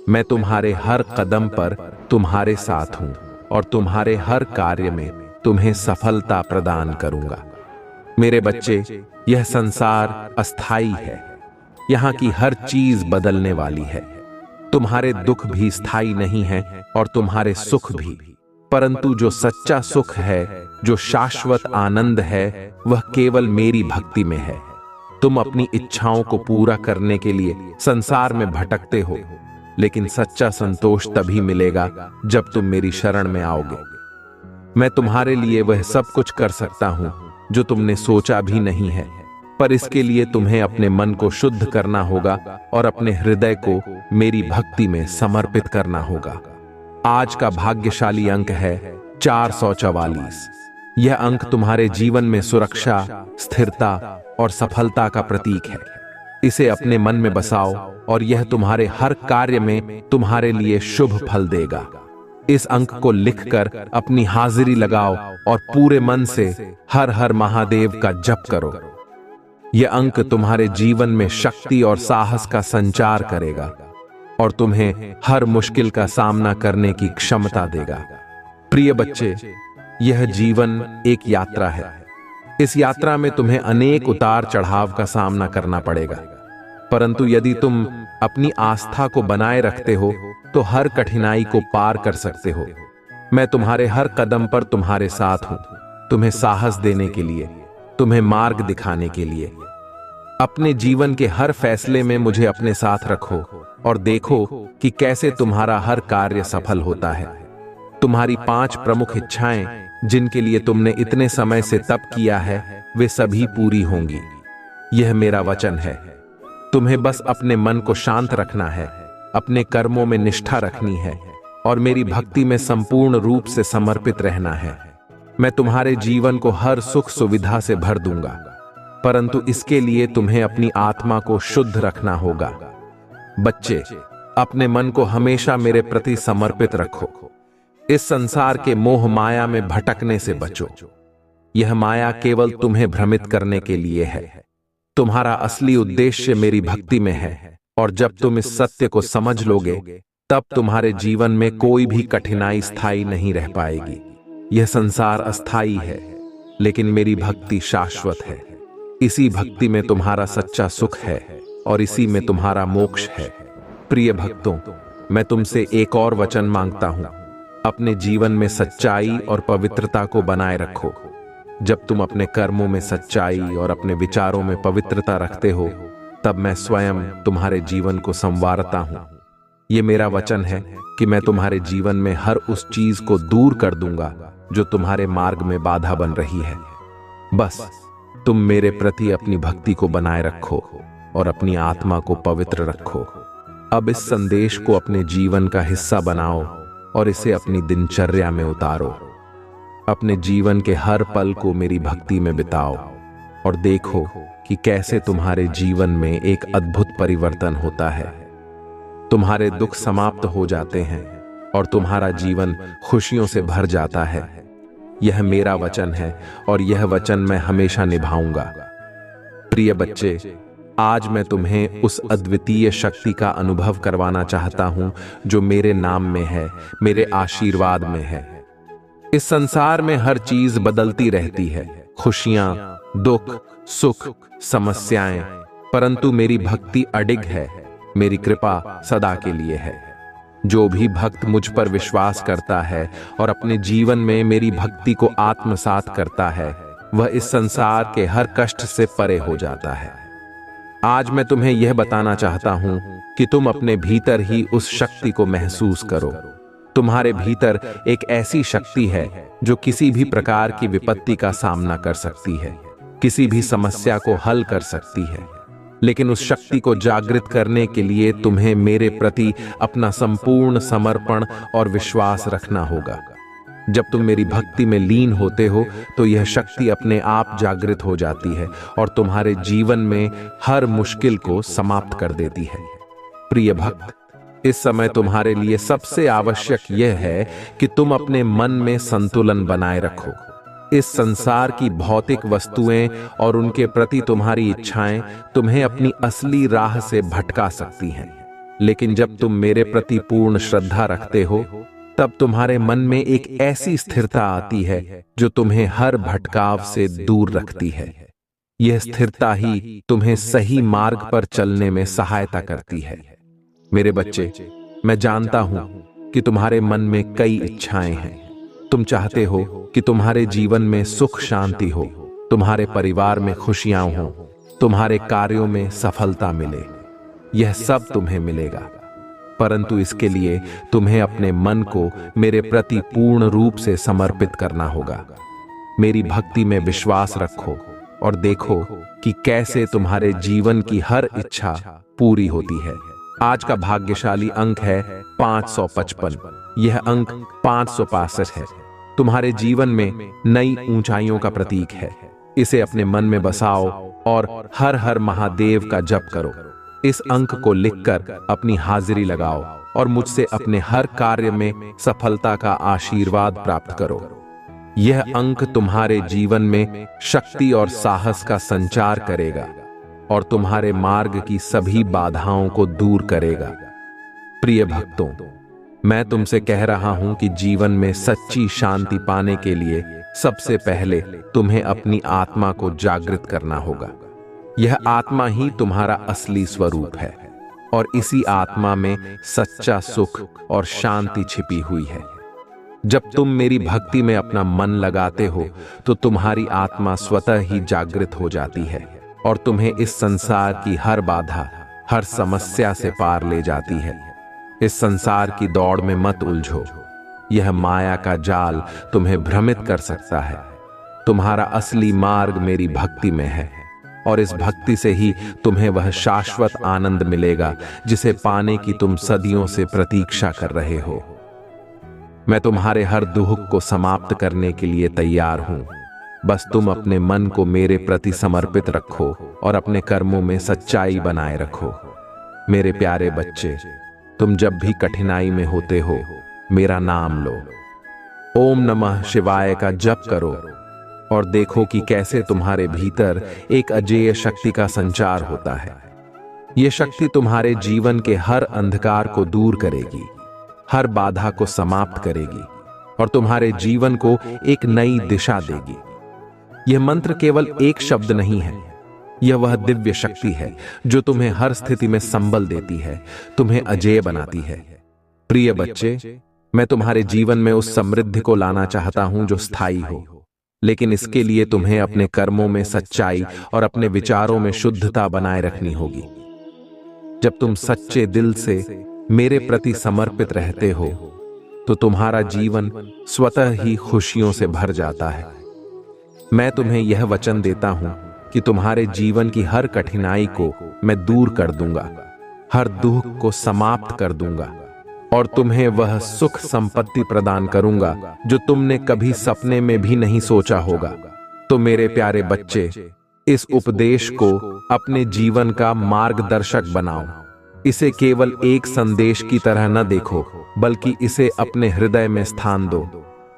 मैं तुम्हारे हर कदम पर तुम्हारे साथ हूं और तुम्हारे हर कार्य में तुम्हें सफलता प्रदान करूंगा। मेरे बच्चे, यह संसार अस्थाई है। यहां की हर चीज बदलने वाली है। तुम्हारे दुख भी स्थायी नहीं है और तुम्हारे सुख भी। परंतु जो सच्चा सुख है, जो शाश्वत आनंद है, वह केवल मेरी भक्ति में है। तुम अपनी इच्छाओं को पूरा करने के लिए संसार में भटकते हो, लेकिन सच्चा संतोष तभी मिलेगा जब तुम मेरी शरण में आओगे। मैं तुम्हारे लिए वह सब कुछ कर सकता हूं जो तुमने सोचा भी नहीं है, पर इसके लिए तुम्हें अपने मन को शुद्ध करना होगा और अपने हृदय को मेरी भक्ति में समर्पित करना होगा। आज का भाग्यशाली अंक है 444। यह अंक तुम्हारे जीवन में सुरक्षा, स्थिरता और सफलता का प्रतीक है। इसे अपने मन में बसाओ और यह तुम्हारे हर कार्य में तुम्हारे लिए शुभ फल देगा। इस अंक को लिखकर अपनी हाजिरी लगाओ और पूरे मन से हर हर महादेव का जप करो। यह अंक तुम्हारे जीवन में शक्ति और साहस का संचार करेगा और तुम्हें हर मुश्किल का सामना करने की क्षमता देगा। प्रिय बच्चे, यह जीवन एक यात्रा है। इस यात्रा में तुम्हें अनेक उतार चढ़ाव का सामना करना पड़ेगा, परंतु यदि तुम अपनी आस्था को बनाए रखते हो तो हर कठिनाई को पार कर सकते हो। मैं तुम्हारे हर कदम पर तुम्हारे साथ हूं, तुम्हें साहस देने के लिए, तुम्हें मार्ग दिखाने के लिए। अपने जीवन के हर फैसले में मुझे अपने साथ रखो और देखो कि कैसे तुम्हारा हर कार्य सफल होता है। तुम्हारी 5 प्रमुख इच्छाएं जिनके लिए तुमने इतने समय से तप किया है, वे सभी पूरी होंगी। यह मेरा वचन है। तुम्हें बस अपने मन को शांत रखना है, अपने कर्मों में निष्ठा रखनी है और मेरी भक्ति में संपूर्ण रूप से समर्पित रहना है। मैं तुम्हारे जीवन को हर सुख सुविधा से भर दूंगा, परंतु इसके लिए तुम्हें अपनी आत्मा को शुद्ध रखना होगा। बच्चे, अपने मन को हमेशा मेरे प्रति समर्पित रखो। इस संसार के मोह माया में भटकने से बचो। यह माया केवल तुम्हें भ्रमित करने के लिए है। तुम्हारा असली उद्देश्य मेरी भक्ति में है और जब तुम इस सत्य को समझ लोगे, तब तुम्हारे जीवन में कोई भी कठिनाई स्थायी नहीं रह पाएगी। यह संसार अस्थाई है, लेकिन मेरी भक्ति शाश्वत है। इसी भक्ति में तुम्हारा सच्चा सुख है और इसी में तुम्हारा मोक्ष है। प्रिय भक्तों, मैं तुमसे एक और वचन मांगता हूं, अपने जीवन में सच्चाई और पवित्रता को बनाए रखो। जब तुम अपने कर्मों में सच्चाई और अपने विचारों में पवित्रता रखते हो, तब मैं स्वयं तुम्हारे जीवन को संवारता हूं। ये मेरा वचन है कि मैं तुम्हारे जीवन में हर उस चीज को दूर कर दूंगा जो तुम्हारे मार्ग में बाधा बन रही है। बस तुम मेरे प्रति अपनी भक्ति को बनाए रखो और अपनी आत्मा को पवित्र रखो। अब इस संदेश को अपने जीवन का हिस्सा बनाओ और इसे अपनी दिनचर्या में उतारो। अपने जीवन के हर पल को मेरी भक्ति में बिताओ और देखो कि कैसे तुम्हारे जीवन में एक अद्भुत परिवर्तन होता है। तुम्हारे दुख समाप्त हो जाते हैं और तुम्हारा जीवन खुशियों से भर जाता है। यह मेरा वचन है और यह वचन मैं हमेशा निभाऊंगा। प्रिय बच्चे, आज मैं तुम्हें उस अद्वितीय शक्ति का अनुभव करवाना चाहता हूं जो मेरे नाम में है, मेरे आशीर्वाद में है। इस संसार में हर चीज बदलती रहती है, खुशियां, दुख, सुख, समस्याएं, परंतु मेरी भक्ति अडिग है। मेरी कृपा सदा के लिए है। जो भी भक्त मुझ पर विश्वास करता है और अपने जीवन में मेरी भक्ति को आत्मसात करता है, वह इस संसार के हर कष्ट से परे हो जाता है। आज मैं तुम्हें यह बताना चाहता हूं कि तुम अपने भीतर ही उस शक्ति को महसूस करो। तुम्हारे भीतर एक ऐसी शक्ति है जो किसी भी प्रकार की विपत्ति का सामना कर सकती है, किसी भी समस्या को हल कर सकती है। लेकिन उस शक्ति को जागृत करने के लिए तुम्हें मेरे प्रति अपना संपूर्ण समर्पण और विश्वास रखना होगा। जब तुम मेरी भक्ति में लीन होते हो तो यह शक्ति अपने आप जागृत हो जाती है और तुम्हारे जीवन में हर मुश्किल को समाप्त कर देती है। प्रिय भक्त, इस समय तुम्हारे लिए सबसे आवश्यक यह है कि तुम अपने मन में संतुलन बनाए रखो। इस संसार की भौतिक वस्तुएं और उनके प्रति तुम्हारी इच्छाएं तुम्हें अपनी असली राह से भटका सकती हैं। लेकिन जब तुम मेरे प्रति पूर्ण श्रद्धा रखते हो, तब तुम्हारे मन में एक ऐसी स्थिरता आती है जो तुम्हें हर भटकाव से दूर रखती है। यह स्थिरता ही तुम्हें सही मार्ग पर चलने में सहायता करती है। मेरे बच्चे, मैं जानता हूं कि तुम्हारे मन में कई इच्छाएं हैं। तुम चाहते हो कि तुम्हारे जीवन में सुख शांति हो, तुम्हारे परिवार में खुशियां हो, तुम्हारे कार्यों में सफलता मिले। यह सब तुम्हें मिलेगा, परंतु इसके लिए तुम्हें अपने मन को मेरे प्रति पूर्ण रूप से समर्पित करना होगा। मेरी भक्ति में विश्वास रखो और देखो कि कैसे तुम्हारे जीवन की हर इच्छा पूरी होती है। आज का भाग्यशाली अंक है 555। यह अंक 565 है। तुम्हारे जीवन में नई ऊंचाइयों का प्रतीक है। इसे अपने मन में बसाओ और हर हर महादेव का जप करो। इस अंक को लिखकर अपनी हाजिरी लगाओ और मुझसे अपने हर कार्य में सफलता का आशीर्वाद प्राप्त करो। यह अंक तुम्हारे जीवन में शक्ति और साहस का संचार करेगा और तुम्हारे मार्ग की सभी बाधाओं को दूर करेगा। प्रिय भक्तों, मैं तुमसे कह रहा हूं कि जीवन में सच्ची शांति पाने के लिए सबसे पहले तुम्हें अपनी आत्मा को जागृत करना होगा। यह आत्मा ही तुम्हारा असली स्वरूप है और इसी आत्मा में सच्चा सुख और शांति छिपी हुई है। जब तुम मेरी भक्ति में अपना मन लगाते हो तो तुम्हारी आत्मा स्वतः ही जागृत हो जाती है और तुम्हें इस संसार की हर बाधा, हर समस्या से पार ले जाती है। इस संसार की दौड़ में मत उलझो। यह माया का जाल तुम्हें भ्रमित कर सकता है। तुम्हारा असली मार्ग मेरी भक्ति में है और इस भक्ति से ही तुम्हें वह शाश्वत आनंद मिलेगा जिसे पाने की तुम सदियों से प्रतीक्षा कर रहे हो। मैं तुम्हारे हर दुख को समाप्त करने के लिए तैयार हूं। बस तुम अपने मन को मेरे प्रति समर्पित रखो और अपने कर्मों में सच्चाई बनाए रखो। मेरे प्यारे बच्चे, तुम जब भी कठिनाई में होते हो, मेरा नाम लो, ओम नमः शिवाय का जप करो और देखो कि कैसे तुम्हारे भीतर एक अजेय शक्ति का संचार होता है। यह शक्ति तुम्हारे जीवन के हर अंधकार को दूर करेगी, हर बाधा को समाप्त करेगी और तुम्हारे जीवन को एक नई दिशा देगी। यह मंत्र केवल एक शब्द नहीं है, यह वह दिव्य शक्ति है जो तुम्हें हर स्थिति में संबल देती है, तुम्हें अजेय बनाती है। प्रिय बच्चे, मैं तुम्हारे जीवन में उस समृद्धि को लाना चाहता हूं जो स्थायी हो, लेकिन इसके लिए तुम्हें अपने कर्मों में सच्चाई और अपने विचारों में शुद्धता बनाए रखनी होगी। जब तुम सच्चे दिल से मेरे प्रति समर्पित रहते हो तो तुम्हारा जीवन स्वतः ही खुशियों से भर जाता है। मैं तुम्हें यह वचन देता हूं कि तुम्हारे जीवन की हर कठिनाई को मैं दूर कर दूंगा, हर दुख को समाप्त कर दूंगा और तुम्हें वह सुख संपत्ति प्रदान करूंगा जो तुमने कभी सपने में भी नहीं सोचा होगा। तो मेरे प्यारे बच्चे, इस उपदेश को अपने जीवन का मार्गदर्शक बनाओ। इसे केवल एक संदेश की तरह न देखो, बल्कि इसे अपने हृदय में स्थान दो।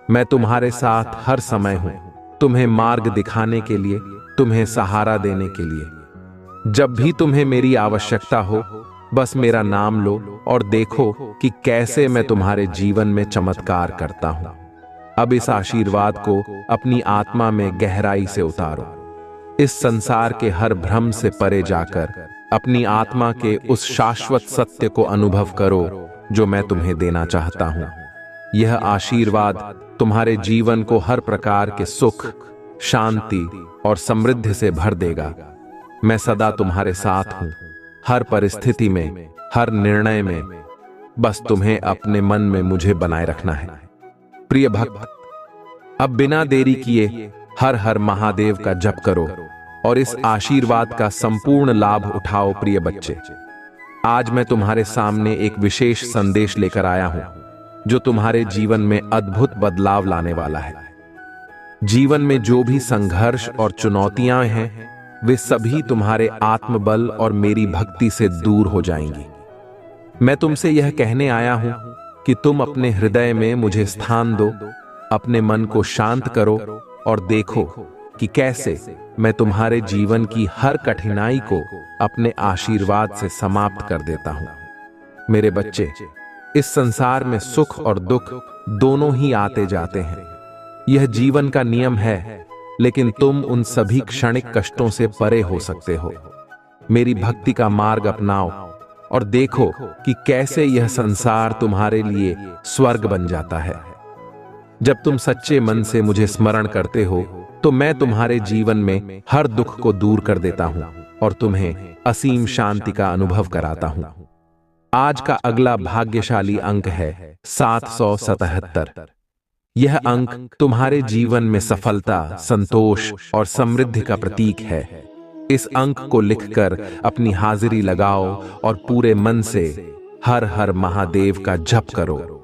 मैं तुम्हारे साथ हर समय हूं, तुम्हें मार्ग दिखाने के लिए, तुम्हें सहारा देने के लिए। जब भी तुम्हें मेरी आवश्यकता हो, बस मेरा नाम लो और देखो कि कैसे मैं तुम्हारे जीवन में चमत्कार करता हूं। अब इस आशीर्वाद को अपनी आत्मा में गहराई से उतारो। इस संसार के हर भ्रम से परे जाकर अपनी आत्मा के उस शाश्वत सत्य को अनुभव करो जो मैं तुम्हें देना चाहता हूं। यह आशीर्वाद तुम्हारे जीवन को हर प्रकार के सुख, शांति और समृद्धि से भर देगा। मैं सदा तुम्हारे साथ हूं, हर परिस्थिति में, हर निर्णय में। बस तुम्हें अपने मन में मुझे बनाए रखना है। प्रिय भक्त, अब बिना देरी किए हर हर महादेव का जप करो और इस आशीर्वाद का संपूर्ण लाभ उठाओ। प्रिय बच्चे, आज मैं तुम्हारे सामने एक विशेष संदेश लेकर आया हूं जो तुम्हारे जीवन में अद्भुत बदलाव लाने वाला है। जीवन में जो भी संघर्ष और चुनौतियां हैं, वे सभी तुम्हारे आत्मबल और मेरी भक्ति से दूर हो जाएंगी। मैं तुमसे यह कहने आया हूं कि तुम अपने हृदय में मुझे स्थान दो, अपने मन को शांत करो और देखो कि कैसे मैं तुम्हारे जीवन की हर कठिनाई को अपने आशीर्वाद से समाप्त कर देता हूं। मेरे बच्चे, इस संसार में सुख और दुख दोनों ही आते जाते हैं। यह जीवन का नियम है, लेकिन तुम उन सभी क्षणिक कष्टों से परे हो सकते हो। मेरी भक्ति का मार्ग अपनाओ और देखो कि कैसे यह संसार तुम्हारे लिए स्वर्ग बन जाता है। जब तुम सच्चे मन से मुझे स्मरण करते हो तो मैं तुम्हारे जीवन में हर दुख को दूर कर देता हूं और तुम्हें असीम शांति का अनुभव कराता हूं। आज का अगला भाग्यशाली अंक है 777। यह अंक तुम्हारे जीवन में सफलता, संतोष और समृद्धि का प्रतीक है। इस अंक को लिखकर अपनी हाजिरी लगाओ और पूरे मन से हर हर महादेव का जप करो।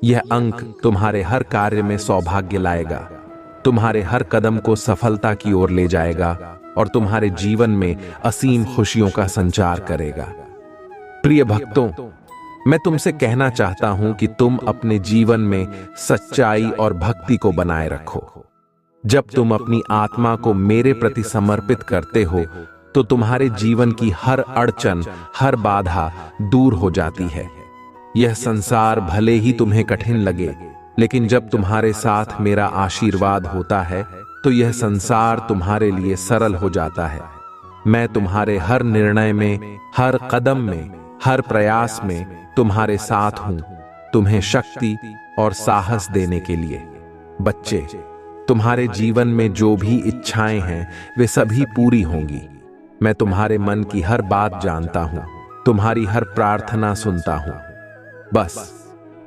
यह अंक तुम्हारे हर कार्य में सौभाग्य लाएगा, तुम्हारे हर कदम को सफलता की ओर ले जाएगा और तुम्हारे जीवन में असीम खुशियों का संचार करेगा। प्रिय भक्तों, मैं तुमसे कहना चाहता हूं कि तुम अपने जीवन में सच्चाई और भक्ति को बनाए रखो। जब तुम अपनी आत्मा को मेरे प्रति समर्पित करते हो तो तुम्हारे जीवन की हर अड़चन, हर बाधा दूर हो जाती है। यह संसार भले ही तुम्हें कठिन लगे, लेकिन जब तुम्हारे साथ मेरा आशीर्वाद होता है तो यह संसार तुम्हारे लिए सरल हो जाता है। मैं तुम्हारे हर निर्णय में, हर कदम में, हर प्रयास में तुम्हारे साथ हूं, तुम्हें शक्ति और साहस देने के लिए। बच्चे, तुम्हारे जीवन में जो भी इच्छाएं हैं वे सभी पूरी होंगी। मैं तुम्हारे मन की हर बात जानता हूं, तुम्हारी हर प्रार्थना सुनता हूं। बस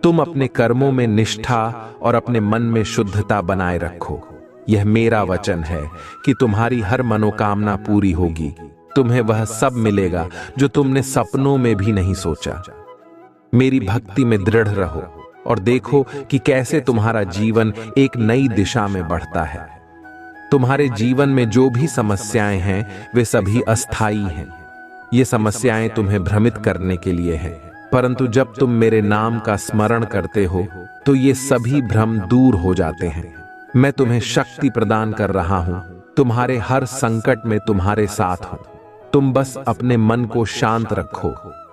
तुम अपने कर्मों में निष्ठा और अपने मन में शुद्धता बनाए रखो। यह मेरा वचन है कि तुम्हारी हर मनोकामना पूरी होगी। तुम्हें वह सब मिलेगा जो तुमने सपनों में भी नहीं सोचा। मेरी भक्ति में दृढ़ रहो और देखो कि कैसे तुम्हारा जीवन एक नई दिशा में बढ़ता है। तुम्हारे जीवन में जो भी समस्याएं हैं वे सभी अस्थायी हैं। ये समस्याएं तुम्हें भ्रमित करने के लिए हैं, परंतु जब तुम मेरे नाम का स्मरण करते हो तो ये सभी भ्रम दूर हो जाते हैं। मैं तुम्हें शक्ति प्रदान कर रहा हूं, तुम्हारे हर संकट में तुम्हारे साथ हूं। तुम बस अपने मन को शांत रखो,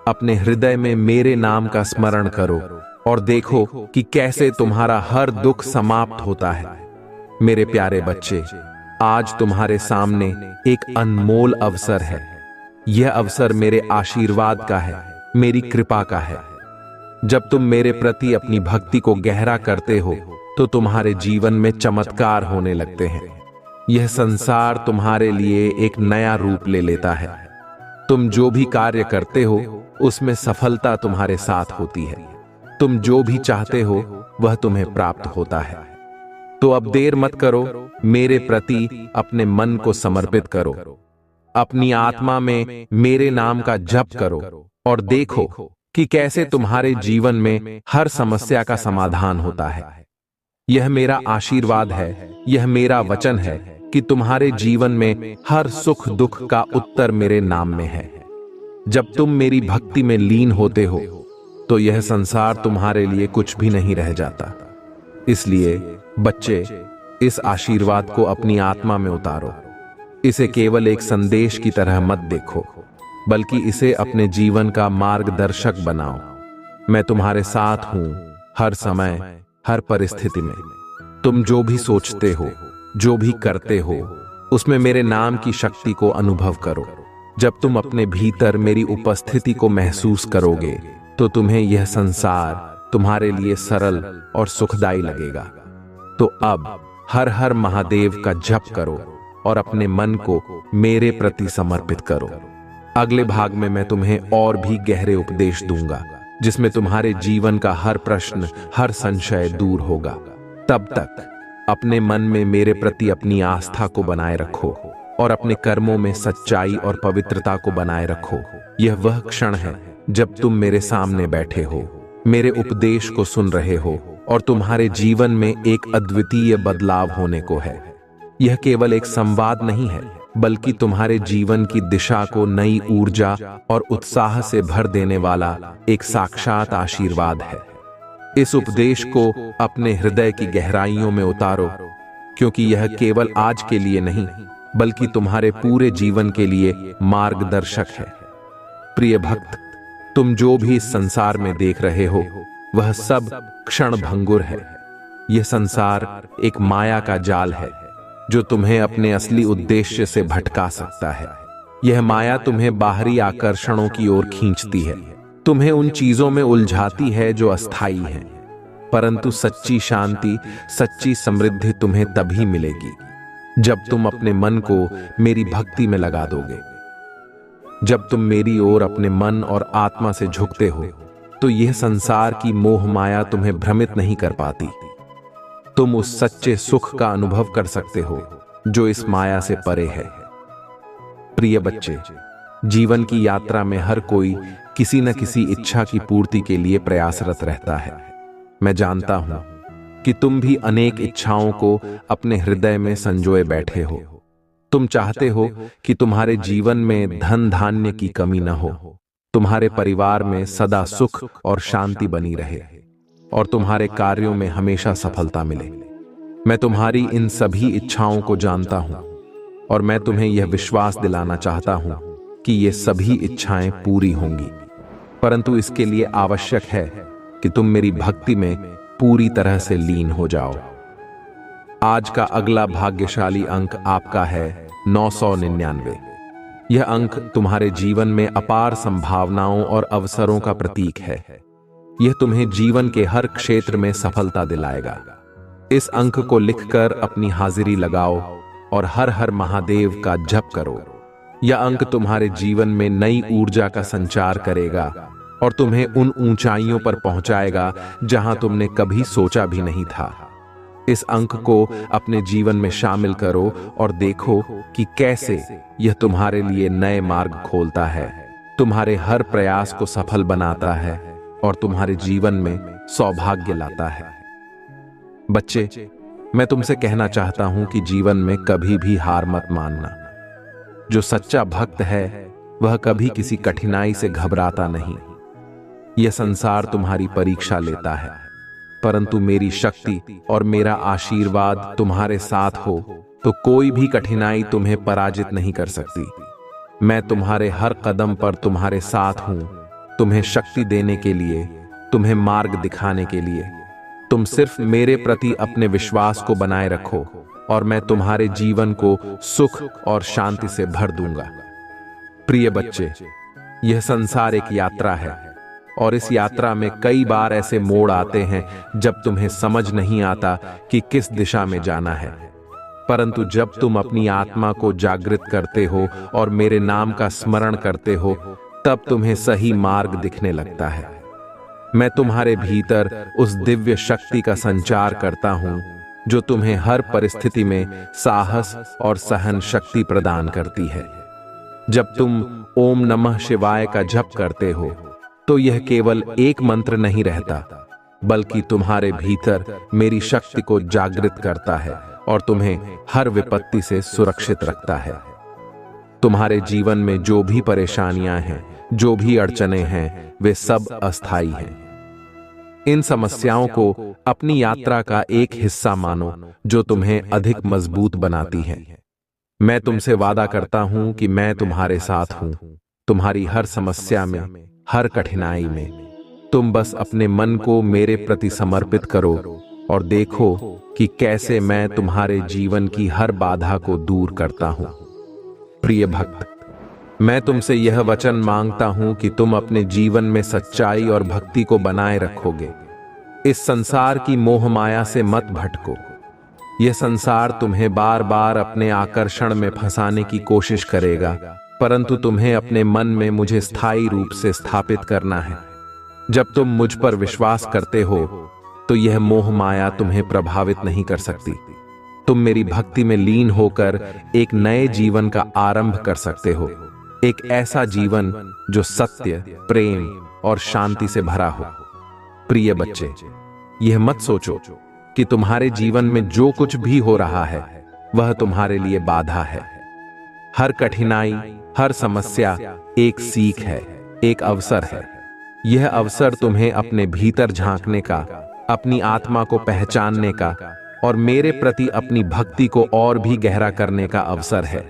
अपने हृदय में मेरे नाम का स्मरण करो और देखो कि कैसे तुम्हारा हर दुख समाप्त होता है। मेरे प्यारे बच्चे, आज तुम्हारे सामने एक अनमोल अवसर है। यह अवसर मेरे आशीर्वाद का है, मेरी कृपा का है। जब तुम मेरे प्रति अपनी भक्ति को गहरा करते हो तो तुम्हारे जीवन में चमत्कार होने लगते हैं। यह संसार तुम्हारे लिए एक नया रूप ले लेता है। तुम जो भी कार्य करते हो उसमें सफलता तुम्हारे साथ होती है। तुम जो भी चाहते हो वह तुम्हें प्राप्त होता है। तो अब देर मत करो, मेरे प्रति अपने मन को समर्पित करो। अपनी आत्मा में मेरे नाम का जप करो और देखो कि कैसे तुम्हारे जीवन में हर समस्या का समाधान होता है। यह मेरा आशीर्वाद है, यह मेरा वचन है कि तुम्हारे जीवन में हर सुख दुख का उत्तर मेरे नाम में है। जब तुम मेरी भक्ति में लीन होते हो तो यह संसार तुम्हारे लिए कुछ भी नहीं रह जाता। इसलिए बच्चे, इस आशीर्वाद को अपनी आत्मा में उतारो। इसे केवल एक संदेश की तरह मत देखो, बल्कि इसे अपने जीवन का मार्गदर्शक बनाओ। मैं तुम्हारे साथ हूं, हर समय, हर परिस्थिति में। तुम जो भी सोचते हो, जो भी करते हो, उसमें मेरे नाम की शक्ति को अनुभव करो। जब तुम अपने भीतर मेरी उपस्थिति को महसूस करोगे तो तुम्हें यह संसार तुम्हारे लिए सरल और सुखदायी लगेगा। तो अब हर हर महादेव का जप करो और अपने मन को मेरे प्रति समर्पित करो। अगले भाग में मैं तुम्हें और भी गहरे उपदेश दूंगा, जिसमें तुम्हारे जीवन का हर प्रश्न, हर संशय दूर होगा। तब तक अपने मन में मेरे प्रति अपनी आस्था को बनाए रखो और अपने कर्मों में सच्चाई और पवित्रता को बनाए रखो। यह वह क्षण है जब तुम मेरे सामने बैठे हो, मेरे उपदेश को सुन रहे हो और तुम्हारे जीवन में एक अद्वितीय बदलाव होने को है। यह केवल एक संवाद नहीं है, बल्कि तुम्हारे जीवन की दिशा को नई ऊर्जा और उत्साह से भर देने वाला एक साक्षात आशीर्वाद है। इस उपदेश को अपने हृदय की गहराइयों में उतारो, क्योंकि यह केवल आज के लिए नहीं, बल्कि तुम्हारे पूरे जीवन के लिए मार्गदर्शक है। प्रिय भक्त, तुम जो भी इस संसार में देख रहे हो वह सब क्षण भंगुर है। यह संसार एक माया का जाल है जो तुम्हें अपने असली उद्देश्य से भटका सकता है। यह माया तुम्हें बाहरी आकर्षणों की ओर खींचती है, तुम्हें उन चीजों में उलझाती है जो अस्थायी हैं। परंतु सच्ची शांति, सच्ची समृद्धि तुम्हें तभी मिलेगी जब तुम अपने मन को मेरी भक्ति में लगा दोगे। जब तुम मेरी ओर अपने मन और आत्मा से झुकते हो तो यह संसार की मोह माया तुम्हें भ्रमित नहीं कर पाती। तुम उस सच्चे सुख का अनुभव कर सकते हो जो इस माया से परे है। प्रिय बच्चे, जीवन की यात्रा में हर कोई किसी न किसी इच्छा की पूर्ति के लिए प्रयासरत रहता है। मैं जानता हूं कि तुम भी अनेक इच्छाओं को अपने हृदय में संजोए बैठे हो। तुम चाहते हो कि तुम्हारे जीवन में धन धान्य की कमी न हो, तुम्हारे परिवार में सदा सुख और शांति बनी रहे और तुम्हारे कार्यों में हमेशा सफलता मिले। मैं तुम्हारी इन सभी इच्छाओं को जानता हूं और मैं तुम्हें यह विश्वास दिलाना चाहता हूं कि ये सभी इच्छाएं पूरी होंगी। परंतु इसके लिए आवश्यक है कि तुम मेरी भक्ति में पूरी तरह से लीन हो जाओ। आज का अगला भाग्यशाली अंक आपका है 999। यह अंक तुम्हारे जीवन में अपार संभावनाओं और अवसरों का प्रतीक है। यह तुम्हें जीवन के हर क्षेत्र में सफलता दिलाएगा। इस अंक को लिखकर अपनी हाजिरी लगाओ और हर हर महादेव का जप करो। यह अंक तुम्हारे जीवन में नई ऊर्जा का संचार करेगा और तुम्हें उन ऊंचाइयों पर पहुंचाएगा जहां तुमने कभी सोचा भी नहीं था। इस अंक को अपने जीवन में शामिल करो और देखो कि कैसे यह तुम्हारे लिए नए मार्ग खोलता है, तुम्हारे हर प्रयास को सफल बनाता है और तुम्हारे जीवन में सौभाग्य लाता है। बच्चे, मैं तुमसे कहना चाहता हूं कि जीवन में कभी भी हार मत मानना। जो सच्चा भक्त है वह कभी किसी कठिनाई से घबराता नहीं। यह संसार तुम्हारी परीक्षा लेता है, परंतु मेरी शक्ति और मेरा आशीर्वाद तुम्हारे साथ हो तो कोई भी कठिनाई तुम्हें पराजित नहीं कर सकती। मैं तुम्हारे हर कदम पर तुम्हारे साथ हूं, तुम्हें शक्ति देने के लिए, तुम्हें मार्ग दिखाने के लिए। तुम सिर्फ मेरे प्रति अपने विश्वास को बनाए रखो और मैं तुम्हारे जीवन को सुख और शांति से भर दूंगा। प्रिय बच्चे, यह संसार एक यात्रा है और इस यात्रा में कई बार ऐसे मोड़ आते हैं जब तुम्हें समझ नहीं आता कि किस दिशा में जाना है। परंतु जब तुम अपनी आत्मा को जागृत करते हो और मेरे नाम का स्मरण करते हो, तब तुम्हें सही मार्ग दिखने लगता है। मैं तुम्हारे भीतर उस दिव्य शक्ति का संचार करता हूं जो तुम्हें हर परिस्थिति में साहस और सहन शक्ति प्रदान करती है। जब तुम ओम नमः शिवाय का जप करते हो तो यह केवल एक मंत्र नहीं रहता, बल्कि तुम्हारे भीतर मेरी शक्ति को जागृत करता है और तुम्हें हर विपत्ति से सुरक्षित रखता है। तुम्हारे जीवन में जो भी परेशानियां हैं, जो भी अड़चनें हैं, वे सब अस्थायी हैं। इन समस्याओं को अपनी यात्रा का एक हिस्सा मानो जो तुम्हें अधिक मजबूत बनाती है। मैं तुमसे वादा करता हूं कि मैं तुम्हारे साथ हूं, तुम्हारी हर समस्या में, हर कठिनाई में। तुम बस अपने मन को मेरे प्रति समर्पित करो और देखो कि कैसे मैं तुम्हारे जीवन की हर बाधा को दूर करता हूं। प्रिय भक्त, मैं तुमसे यह वचन मांगता हूं कि तुम अपने जीवन में सच्चाई और भक्ति को बनाए रखोगे। इस संसार की मोह माया से मत भटको। यह संसार तुम्हें बार बार अपने आकर्षण में फंसाने की कोशिश करेगा, परंतु तुम्हें अपने मन में मुझे स्थायी रूप से स्थापित करना है। जब तुम मुझ पर विश्वास करते हो तो यह मोह माया तुम्हें प्रभावित नहीं कर सकती। तुम मेरी भक्ति में लीन होकर एक नए जीवन का आरंभ कर सकते हो, एक ऐसा जीवन जो सत्य, प्रेम और शांति से भरा हो। प्रिय बच्चे, यह मत सोचो कि तुम्हारे जीवन में जो कुछ भी हो रहा है वह तुम्हारे लिए बाधा है। हर कठिनाई, हर समस्या एक सीख है, एक अवसर है। यह अवसर तुम्हें अपने भीतर झांकने का, अपनी आत्मा को पहचानने का और मेरे प्रति अपनी भक्ति को और भी गहरा करने का अवसर है।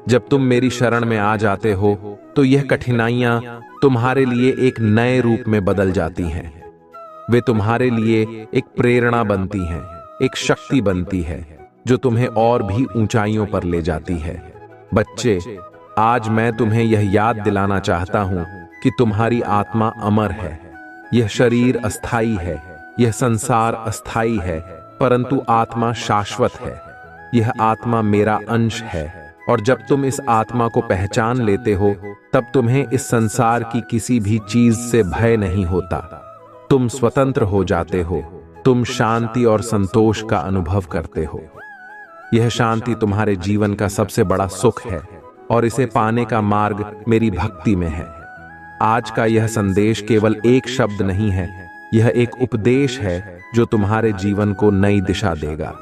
जब तुम मेरी शरण में आ जाते हो तो यह कठिनाइयां तुम्हारे लिए एक नए रूप में बदल जाती हैं। वे तुम्हारे लिए एक प्रेरणा बनती हैं, एक शक्ति बनती है जो तुम्हें और भी ऊंचाइयों पर ले जाती है। बच्चे, आज मैं तुम्हें यह याद दिलाना चाहता हूं कि तुम्हारी आत्मा अमर है। यह शरीर अस्थाई है, यह संसार अस्थाई है, परंतु आत्मा शाश्वत है। यह आत्मा मेरा अंश है और जब तुम इस आत्मा को पहचान लेते हो तब तुम्हें इस संसार की किसी भी चीज से भय नहीं होता। तुम स्वतंत्र हो जाते हो, तुम शांति और संतोष का अनुभव करते हो। यह शांति तुम्हारे जीवन का सबसे बड़ा सुख है और इसे पाने का मार्ग मेरी भक्ति में है। आज का यह संदेश केवल एक शब्द नहीं है, यह एक उपदेश है जो तुम्हारे जीवन को नई दिशा देगा।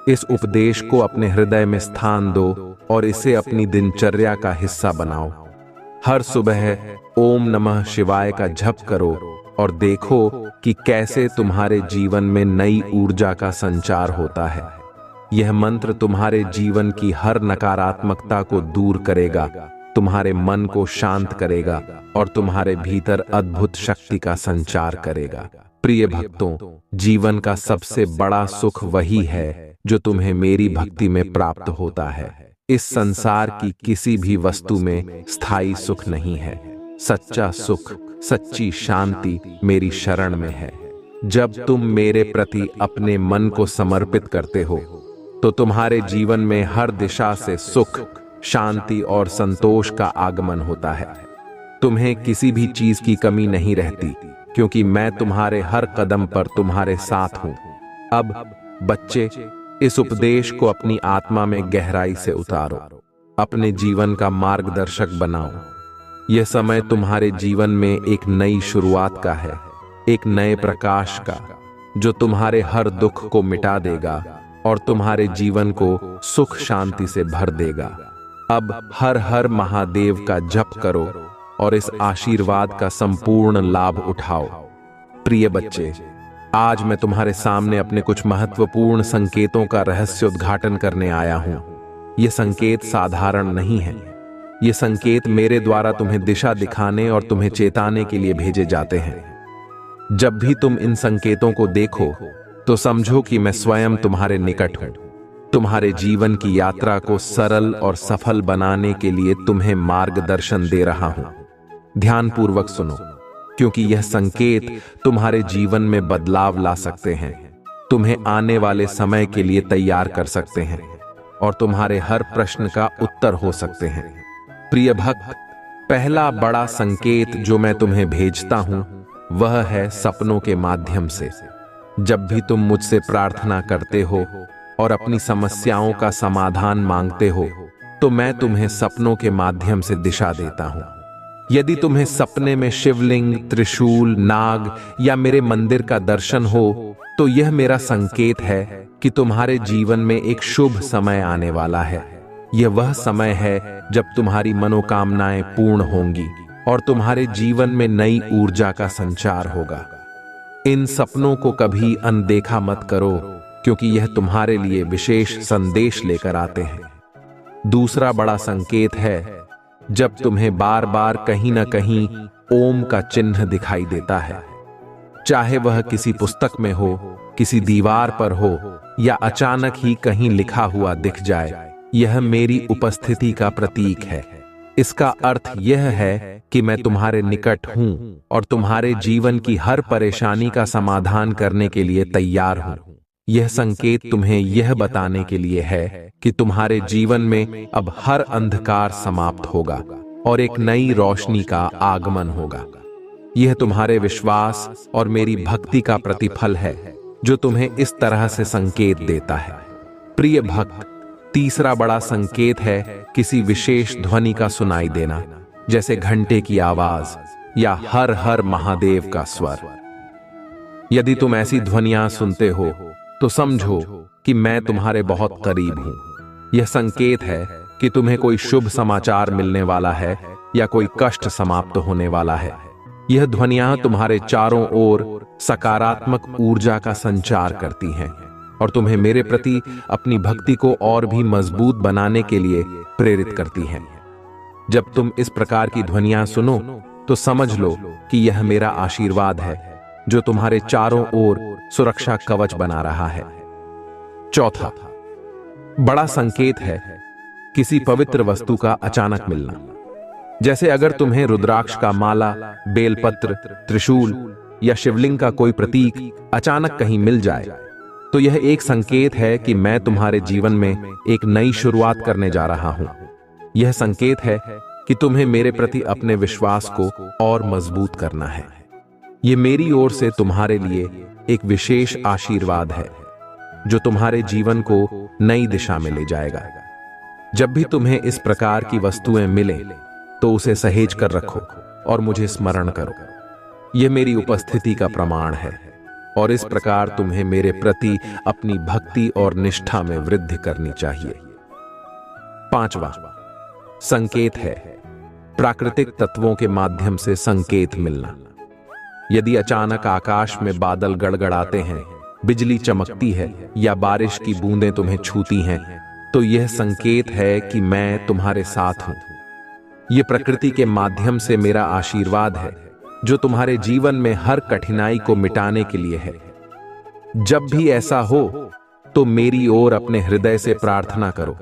इस उपदेश को अपने हृदय में स्थान दो और इसे अपनी दिनचर्या का हिस्सा बनाओ। हर सुबह ओम नमः शिवाय का जप करो और देखो कि कैसे तुम्हारे जीवन में नई ऊर्जा का संचार होता है। यह मंत्र तुम्हारे जीवन की हर नकारात्मकता को दूर करेगा, तुम्हारे मन को शांत करेगा और तुम्हारे भीतर अद्भुत शक्ति का संचार करेगा। प्रिय भक्तों, जीवन का सबसे बड़ा सुख वही है जो तुम्हें मेरी भक्ति में प्राप्त होता है। इस संसार की किसी भी वस्तु में स्थायी सुख नहीं है। सच्चा सुख, सच्ची शांति मेरी शरण में है। जब तुम मेरे प्रति अपने मन को समर्पित करते हो तो तुम्हारे जीवन में हर दिशा से सुख, शांति और संतोष का आगमन होता है। तुम्हें किसी भी चीज की कमी नहीं रहती, क्योंकि मैं तुम्हारे हर कदम पर तुम्हारे साथ हूं। अब बच्चे, इस उपदेश को अपनी आत्मा में गहराई से उतारो, अपने जीवन का मार्गदर्शक बनाओ। यह समय तुम्हारे जीवन में एक नई शुरुआत का है, एक नए प्रकाश का, जो तुम्हारे हर दुख को मिटा देगा और तुम्हारे जीवन को सुख शांति से भर देगा। अब हर हर महादेव का जप करो और इस आशीर्वाद का संपूर्ण लाभ उठाओ। प्रिय बच्चे, आज मैं तुम्हारे सामने अपने कुछ महत्वपूर्ण संकेतों का रहस्य उद्घाटन करने आया हूं। ये संकेत साधारण नहीं है। ये संकेत मेरे द्वारा तुम्हें दिशा दिखाने और तुम्हें चेताने के लिए भेजे जाते हैं। जब भी तुम इन संकेतों को देखो तो समझो कि मैं स्वयं तुम्हारे निकट हूं। तुम्हारे जीवन की यात्रा को सरल और सफल बनाने के लिए तुम्हें मार्गदर्शन दे रहा हूं। ध्यानपूर्वक सुनो, क्योंकि यह संकेत तुम्हारे जीवन में बदलाव ला सकते हैं, तुम्हें आने वाले समय के लिए तैयार कर सकते हैं और तुम्हारे हर प्रश्न का उत्तर हो सकते हैं। प्रिय भक्त, पहला बड़ा संकेत जो मैं तुम्हें भेजता हूं वह है सपनों के माध्यम से। जब भी तुम मुझसे प्रार्थना करते हो और अपनी समस्याओं का समाधान मांगते हो, तो मैं तुम्हें सपनों के माध्यम से दिशा देता हूं। यदि तुम्हें सपने में शिवलिंग, त्रिशूल, नाग या मेरे मंदिर का दर्शन हो, तो यह मेरा संकेत है कि तुम्हारे जीवन में एक शुभ समय आने वाला है। यह वह समय है जब तुम्हारी मनोकामनाएं पूर्ण होंगी और तुम्हारे जीवन में नई ऊर्जा का संचार होगा। इन सपनों को कभी अनदेखा मत करो, क्योंकि यह तुम्हारे लिए विशेष संदेश लेकर आते हैं। दूसरा बड़ा संकेत है जब तुम्हें बार बार कहीं न कहीं ओम का चिन्ह दिखाई देता है, चाहे वह किसी पुस्तक में हो, किसी दीवार पर हो या अचानक ही कहीं लिखा हुआ दिख जाए, यह मेरी उपस्थिति का प्रतीक है। इसका अर्थ यह है कि मैं तुम्हारे निकट हूं और तुम्हारे जीवन की हर परेशानी का समाधान करने के लिए तैयार हूं। यह संकेत तुम्हें यह बताने के लिए है कि तुम्हारे जीवन में अब हर अंधकार समाप्त होगा और एक नई रोशनी का आगमन होगा। यह तुम्हारे विश्वास और मेरी भक्ति का प्रतिफल है जो तुम्हें इस तरह से संकेत देता है। प्रिय भक्त, तीसरा बड़ा संकेत है किसी विशेष ध्वनि का सुनाई देना, जैसे घंटे की आवाज या हर हर महादेव का स्वर। यदि तुम ऐसी ध्वनियां सुनते हो तो समझो कि मैं तुम्हारे बहुत करीब हूं। यह संकेत है कि तुम्हें कोई शुभ समाचार मिलने वाला है या कोई कष्ट समाप्त होने वाला है। यह ध्वनियां तुम्हारे चारों ओर सकारात्मक ऊर्जा का संचार करती हैं और तुम्हें मेरे प्रति अपनी भक्ति को और भी मजबूत बनाने के लिए प्रेरित करती हैं। जब तुम इस प्रकार की ध्वनियां सुनो तो समझ लो कि यह मेरा आशीर्वाद है जो तुम्हारे चारों ओर सुरक्षा कवच बना रहा है। चौथा बड़ा संकेत है किसी पवित्र वस्तु का अचानक मिलना, जैसे अगर तुम्हें रुद्राक्ष का माला, बेलपत्र, त्रिशूल या शिवलिंग का कोई प्रतीक अचानक कहीं मिल जाए, तो यह एक संकेत है कि मैं तुम्हारे जीवन में एक नई शुरुआत करने जा रहा हूं। यह संकेत है कि तुम्हें मेरे प्रति अपने विश्वास को और मजबूत करना है। यह मेरी ओर से तुम्हारे लिए एक विशेष आशीर्वाद है जो तुम्हारे जीवन को नई दिशा में ले जाएगा। जब भी तुम्हें इस प्रकार की वस्तुएं मिलें तो उसे सहेज कर रखो और मुझे स्मरण करो। यह मेरी उपस्थिति का प्रमाण है और इस प्रकार तुम्हें मेरे प्रति अपनी भक्ति और निष्ठा में वृद्धि करनी चाहिए। पांचवा संकेत है प्राकृतिक तत्वों के माध्यम से संकेत मिलना। यदि अचानक आकाश में बादल गड़गड़ाते हैं, बिजली चमकती है या बारिश की बूंदें तुम्हें छूती हैं, तो यह संकेत है कि मैं तुम्हारे साथ हूं। यह प्रकृति के माध्यम से मेरा आशीर्वाद है जो तुम्हारे जीवन में हर कठिनाई को मिटाने के लिए है। जब भी ऐसा हो तो मेरी ओर अपने हृदय से प्रार्थना करो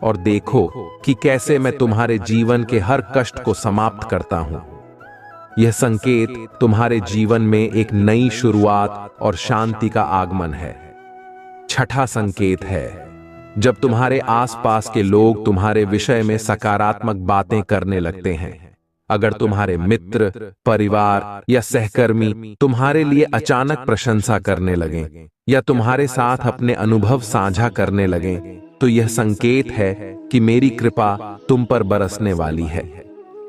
और देखो कि कैसे मैं तुम्हारे जीवन के हर कष्ट को समाप्त करता हूं। यह संकेत तुम्हारे जीवन में एक नई शुरुआत और शांति का आगमन है। छठा संकेत है जब तुम्हारे आसपास के लोग तुम्हारे विषय में सकारात्मक बातें करने लगते हैं। अगर तुम्हारे मित्र, परिवार या सहकर्मी तुम्हारे लिए अचानक प्रशंसा करने लगें या तुम्हारे साथ अपने अनुभव साझा करने लगें, तो यह संकेत है कि मेरी कृपा तुम पर बरसने वाली है।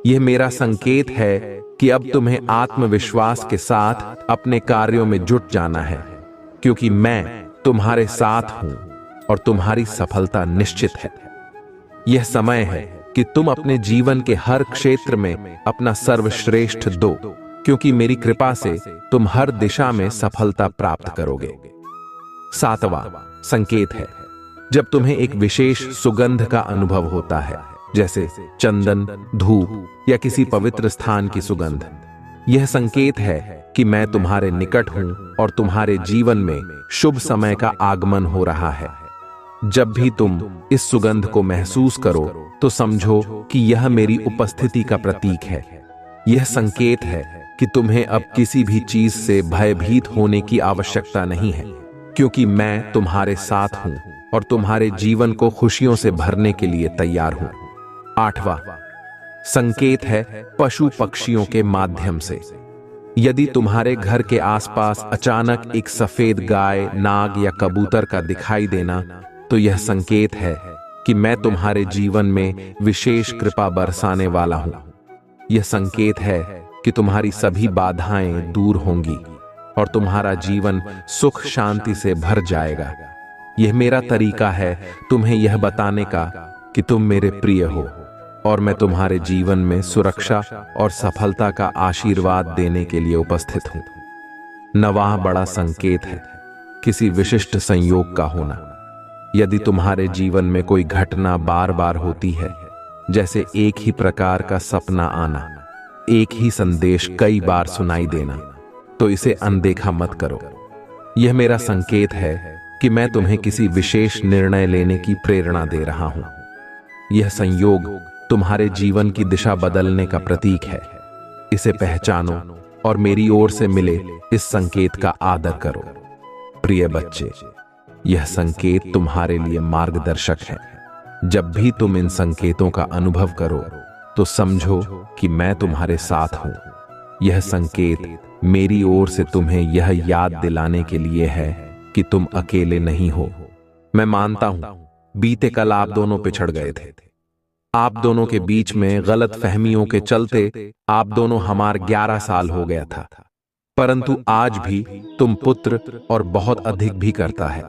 यह मेरा संकेत है कि अब तुम्हें आत्मविश्वास के साथ अपने कार्यों में जुट जाना है, क्योंकि मैं तुम्हारे साथ हूं और तुम्हारी सफलता निश्चित है। यह समय है कि तुम अपने जीवन के हर क्षेत्र में अपना सर्वश्रेष्ठ दो, क्योंकि मेरी कृपा से तुम हर दिशा में सफलता प्राप्त करोगे। सातवां संकेत है जब तुम्हें एक विशेष सुगंध का अनुभव होता है, जैसे चंदन, धूप या किसी पवित्र स्थान की सुगंध। यह संकेत है कि मैं तुम्हारे निकट हूं और तुम्हारे जीवन में शुभ समय का आगमन हो रहा है। जब भी तुम इस सुगंध को महसूस करो तो समझो कि यह मेरी उपस्थिति का प्रतीक है। यह संकेत है कि तुम्हें अब किसी भी चीज से भयभीत होने की आवश्यकता नहीं है, क्योंकि मैं तुम्हारे साथ हूं और तुम्हारे जीवन को खुशियों से भरने के लिए तैयार हूं। 8वां संकेत है पशु पक्षियों के माध्यम से। यदि तुम्हारे घर के आसपास अचानक एक सफेद गाय, नाग या कबूतर का दिखाई देना, तो यह संकेत है कि मैं तुम्हारे जीवन में विशेष कृपा बरसाने वाला हूं। यह संकेत है कि तुम्हारी सभी बाधाएं दूर होंगी और तुम्हारा जीवन सुख शांति से भर जाएगा। यह मेरा तरीका है तुम्हें यह बताने का कि तुम मेरे प्रिय हो और मैं तुम्हारे जीवन में सुरक्षा और सफलता का आशीर्वाद देने के लिए उपस्थित हूं। 9वां बड़ा संकेत है किसी विशिष्ट संयोग का होना। यदि तुम्हारे जीवन में कोई घटना बार बार होती है, जैसे एक ही प्रकार का सपना आना, एक ही संदेश कई बार सुनाई देना, तो इसे अनदेखा मत करो। यह मेरा संकेत है कि मैं तुम्हें किसी विशेष निर्णय लेने की प्रेरणा दे रहा हूं। यह संयोग तुम्हारे जीवन की दिशा बदलने का प्रतीक है। इसे पहचानो और मेरी ओर से मिले इस संकेत का आदर करो। प्रिय बच्चे, यह संकेत तुम्हारे लिए मार्गदर्शक है। जब भी तुम इन संकेतों का अनुभव करो तो समझो कि मैं तुम्हारे साथ हूं। यह संकेत मेरी ओर से तुम्हें यह याद दिलाने के लिए है कि तुम अकेले नहीं हो। मैं मानता हूं बीते कल आप दोनों पिछड़ गए थे। आप दोनों के बीच में गलत फहमियों के चलते आप दोनों हमार 11 साल हो गया था, परंतु आज भी तुम पुत्र और बहुत अधिक भी करता है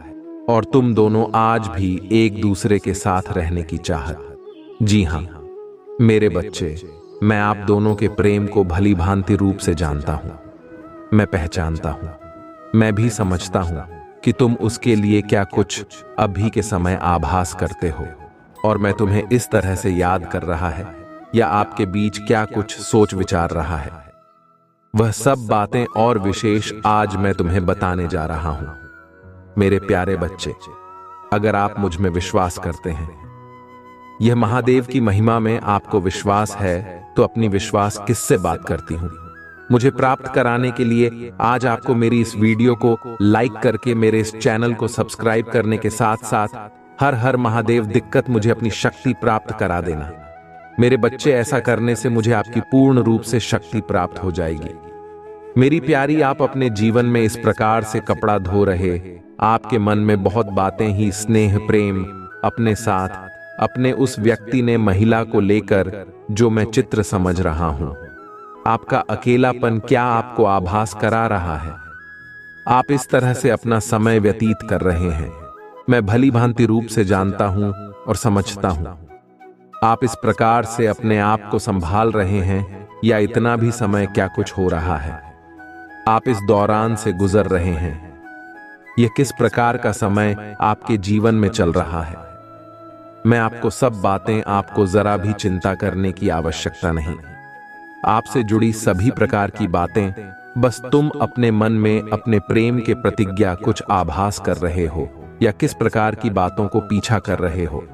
और तुम दोनों आज भी एक दूसरे के साथ रहने की चाहत। जी हां मेरे बच्चे, मैं आप दोनों के प्रेम को भली भांति रूप से जानता हूं। मैं पहचानता हूं, मैं भी समझता हूं कि तुम उसके लिए क्या कुछ अभी के समय आभास करते हो और मैं तुम्हें इस तरह से याद कर रहा है या आपके बीच क्या कुछ सोच विचार रहा है। वह सब बातें और विशेष आज मैं तुम्हें बताने जा रहा हूं। मेरे प्यारे बच्चे, अगर आप मुझ में विश्वास करते हैं, यह महादेव की महिमा में आपको विश्वास है, तो अपनी विश्वास किससे बात करती हूं। मुझे प्राप्त कराने के लिए आज आपको मेरी इस वीडियो को लाइक करके मेरे इस चैनल को सब्सक्राइब करने के साथ साथ हर हर महादेव दिक्कत मुझे अपनी शक्ति प्राप्त करा देना। मेरे बच्चे, ऐसा करने से मुझे आपकी पूर्ण रूप से शक्ति प्राप्त हो जाएगी। मेरी प्यारी, आप अपने जीवन में इस प्रकार से कपड़ा धो रहे, आपके मन में बहुत बातें ही स्नेह प्रेम अपने साथ अपने उस व्यक्ति ने महिला को लेकर जो मैं चित्र समझ रहा हूं। आपका अकेलापन क्या आपको आभास करा रहा है? आप इस तरह से अपना समय व्यतीत कर रहे हैं, मैं भली भांति रूप से जानता हूं और समझता हूं। आप इस प्रकार से अपने आप को संभाल रहे हैं या इतना भी समय क्या कुछ हो रहा है? आप इस दौरान से गुजर रहे हैं। यह किस प्रकार का समय आपके जीवन में चल रहा है? मैं आपको सब बातें, आपको जरा भी चिंता करने की आवश्यकता नहीं। आपसे जुड़ी सभी प्रकार की बातें, बस तुम अपने मन में अपने प्रेम के प्रतिज्ञा कुछ आभास कर रहे हो या किस प्रकार की बातों को पीछा कर रहे हो।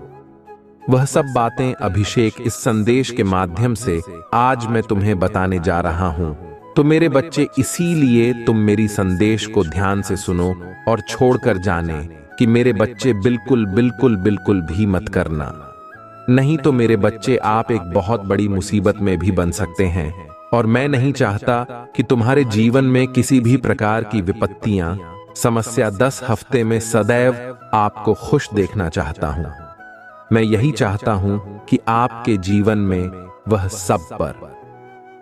वह सब बातें अभिषेक इस संदेश के माध्यम से आज मैं तुम्हें बताने जा रहा हूं। तो मेरे बच्चे, इसीलिए तुम मेरी संदेश को ध्यान से सुनो और छोड़कर जाने कि मेरे बच्चे बिल्कुल बिल्कुल बिल्कुल भी मत करना। नहीं तो मेरे बच्चे, आप एक बहुत बड़ी मुसीबत में भी बन सकते हैं और मैं नहीं चाहता कि तुम्हारे जीवन में किसी भी प्रकार की विपत्तियां, समस्या 10 हफ्ते में सदैव आपको खुश देखना चाहता हूं। मैं यही चाहता हूं कि आपके जीवन में वह सब पर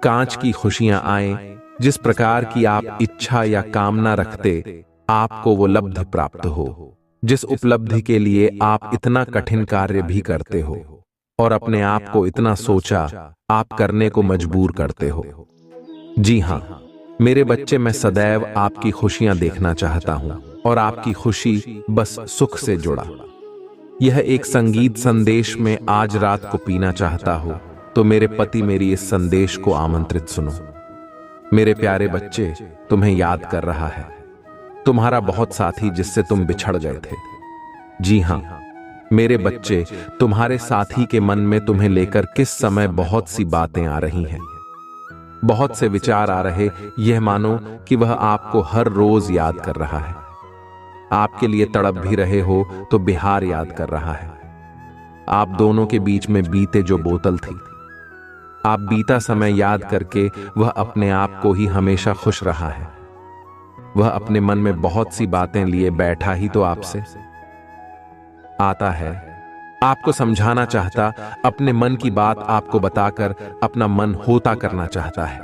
कांच की खुशियां आए। जिस प्रकार की आप इच्छा या कामना रखते, आपको वो लब्धि प्राप्त हो। जिस उपलब्धि के लिए आप इतना कठिन कार्य भी करते हो और अपने आप को इतना सोचा आप करने को मजबूर करते हो। जी हां मेरे बच्चे, मैं सदैव आपकी खुशियां देखना चाहता हूं और आपकी खुशी बस सुख से जुड़ा। यह एक संगीत संदेश में आज रात को पीना चाहता हो तो मेरे पति मेरी इस संदेश को आमंत्रित सुनो। मेरे प्यारे बच्चे, तुम्हें याद कर रहा है तुम्हारा बहुत साथी जिससे तुम बिछड़ गए थे। जी हां, मेरे बच्चे, तुम्हारे साथी के मन में तुम्हें लेकर किस समय बहुत सी बातें आ रही हैं, बहुत से विचार आ रहे। यह मानो कि वह आपको हर रोज याद कर रहा है। आपके लिए तड़प भी रहे हो तो बिहार याद कर रहा है। आप दोनों के बीच में बीते जो बोतल थी, आप बीता समय याद करके वह अपने आप को ही हमेशा खुश रहा है। वह अपने मन में बहुत सी बातें लिए बैठा ही तो आपसे आता है। आपको समझाना चाहता, अपने मन की बात आपको बताकर अपना मन होता करना चाहता है।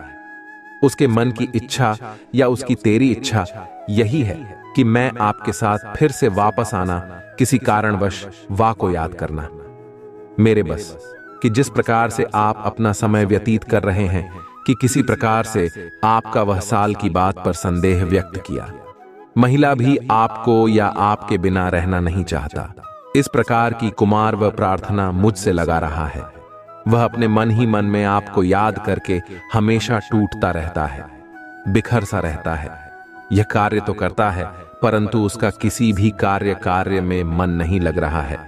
उसके मन की इच्छा या उसकी तेरी इच्छा यही है कि मैं आपके साथ फिर से वापस आना, किसी कारणवश वाह को याद करना। मेरे बस कि जिस प्रकार से आप अपना समय व्यतीत कर रहे हैं, कि किसी प्रकार से आपका वह साल की बात पर संदेह व्यक्त किया। महिला भी आपको या आपके बिना रहना नहीं चाहता। इस प्रकार की कुमार व प्रार्थना मुझसे लगा रहा है। वह अपने मन ही मन में आपको याद करके हमेशा टूटता रहता है, बिखर सा रहता है। यह कार्य तो करता है, परंतु उसका किसी भी कार्य में मन नहीं लग रहा है।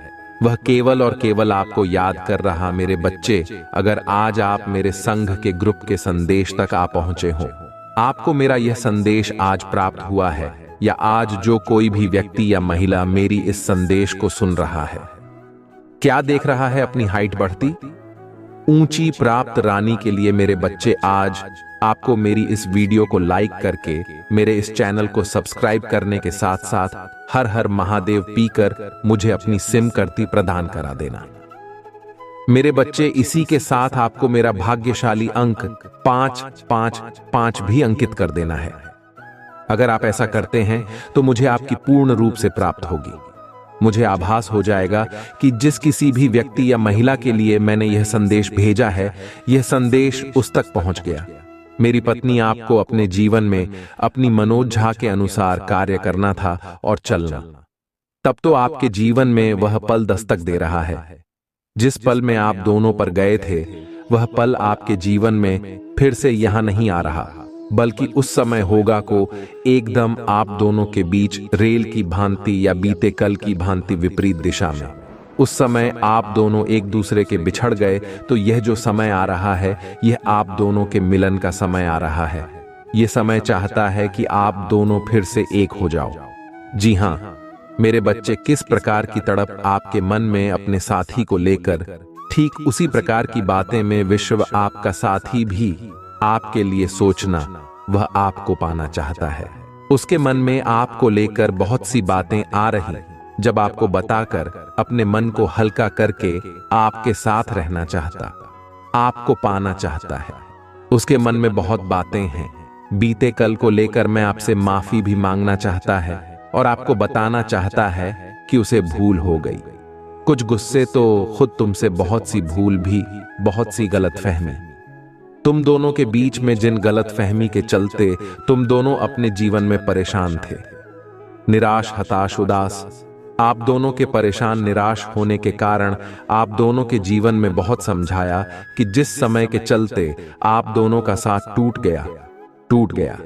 वह केवल और केवल आपको याद कर रहा। मेरे बच्चे, अगर आज आप मेरे संघ के ग्रुप के संदेश तक आ पहुंचे हो, आपको मेरा यह संदेश आज प्राप्त हुआ है, या आज जो कोई भी व्यक्ति या महिला मेरी इस संदेश को सुन रहा है, क्या देख रहा है अपनी हाइट बढ़ती? ऊंची प्राप्त रानी के लिए मेरे बच्चे, आज आपको मेरी इस वीडियो को लाइक करके मेरे इस चैनल को सब्सक्राइब करने के साथ साथ हर हर महादेव पीकर मुझे अपनी सिम करती प्रदान करा देना। मेरे बच्चे, इसी के साथ आपको मेरा भाग्यशाली अंक 555 भी अंकित कर देना है। अगर आप ऐसा करते हैं तो मुझे आपकी पूर्ण रूप से प्राप्त होगी। मुझे आभास हो जाएगा कि जिस किसी भी व्यक्ति या महिला के लिए मैंने यह संदेश भेजा है, यह संदेश उस तक पहुंच गया। मेरी पत्नी आपको अपने जीवन में अपनी मनोज्झा के अनुसार कार्य करना था और चलना। तब तो आपके जीवन में वह पल दस्तक दे रहा है। जिस पल में आप दोनों पर गए थे, वह पल आपके जीवन में फिर से यहां नहीं आ रहा, बल्कि उस समय होगा को एकदम आप दोनों के बीच रेल की भांति या बीते कल की भांति विपरीत दिशा में। उस समय आप दोनों एक दूसरे के बिछड़ गए, तो यह जो समय आ रहा है, यह आप दोनों के मिलन का समय आ रहा है। यह समय चाहता है कि आप दोनों फिर से एक हो जाओ। जी हां मेरे बच्चे, किस प्रकार की तड़प आपके मन में अपने साथी को लेकर, ठीक उसी प्रकार की बातें में विश्व आपका साथी भी आपके लिए सोचना, वह आपको पाना चाहता है। उसके मन में आपको लेकर बहुत सी बातें आ रही, जब आपको बताकर अपने मन को हल्का करके आपके साथ रहना चाहता, आपको पाना चाहता है। उसके मन में बहुत बातें हैं। बीते कल को लेकर मैं आपसे माफी भी मांगना चाहता है और आपको बताना चाहता है कि उसे भूल हो गई। कुछ गुस्से तो खुद तुमसे, बहुत सी भूल भी, बहुत सी गलतफहमी। तुम दोनों के बीच में जिन गलतफहमी के चलते तुम दोनों अपने जीवन में परेशान थे, निराश, हताश, उदास। आप दोनों के परेशान, निराश होने के कारण आप दोनों के जीवन में बहुत समझाया कि जिस समय के चलते आप दोनों का साथ टूट गया।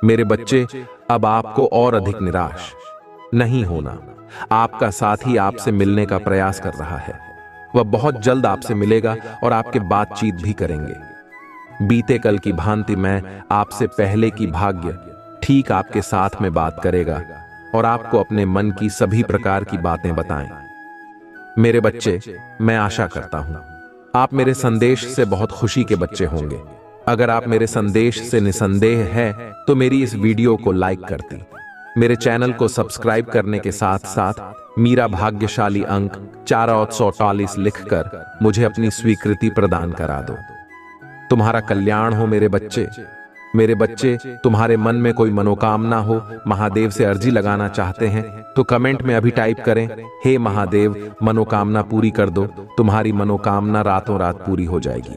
मेरे बच्चे, अब आपको और अधिक निराश नहीं होना। आपका साथी आपसे मिलने का प्रयास कर रहा है। वह बहुत जल्द आपसे मिलेगा और आपके बातचीत भी करेंगे। बीते कल की भांति मैं आपसे पहले की भाग्य ठीक आपके साथ में बात करेगा और आपको अपने मन की सभी प्रकार की बातें बताएं। मेरे बच्चे, मैं आशा करता हूं आप मेरे संदेश से बहुत खुशी के बच्चे होंगे। अगर आप मेरे संदेश से निसंदेह हैं तो मेरी इस वीडियो को लाइक करती, मेरे चैनल को सब्सक्राइब करने के साथ साथ मेरा भाग्यशाली अंक 448 लिखकर मुझे अपनी स्वीकृति प्रदान करा दो। तुम्हारा कल्याण हो मेरे बच्चे। मेरे बच्चे, तुम्हारे मन में कोई मनोकामना हो, महादेव से अर्जी लगाना चाहते हैं तो कमेंट में अभी टाइप करें, हे महादेव, मनोकामना पूरी कर दो। तुम्हारी मनोकामना रातों रात पूरी हो जाएगी।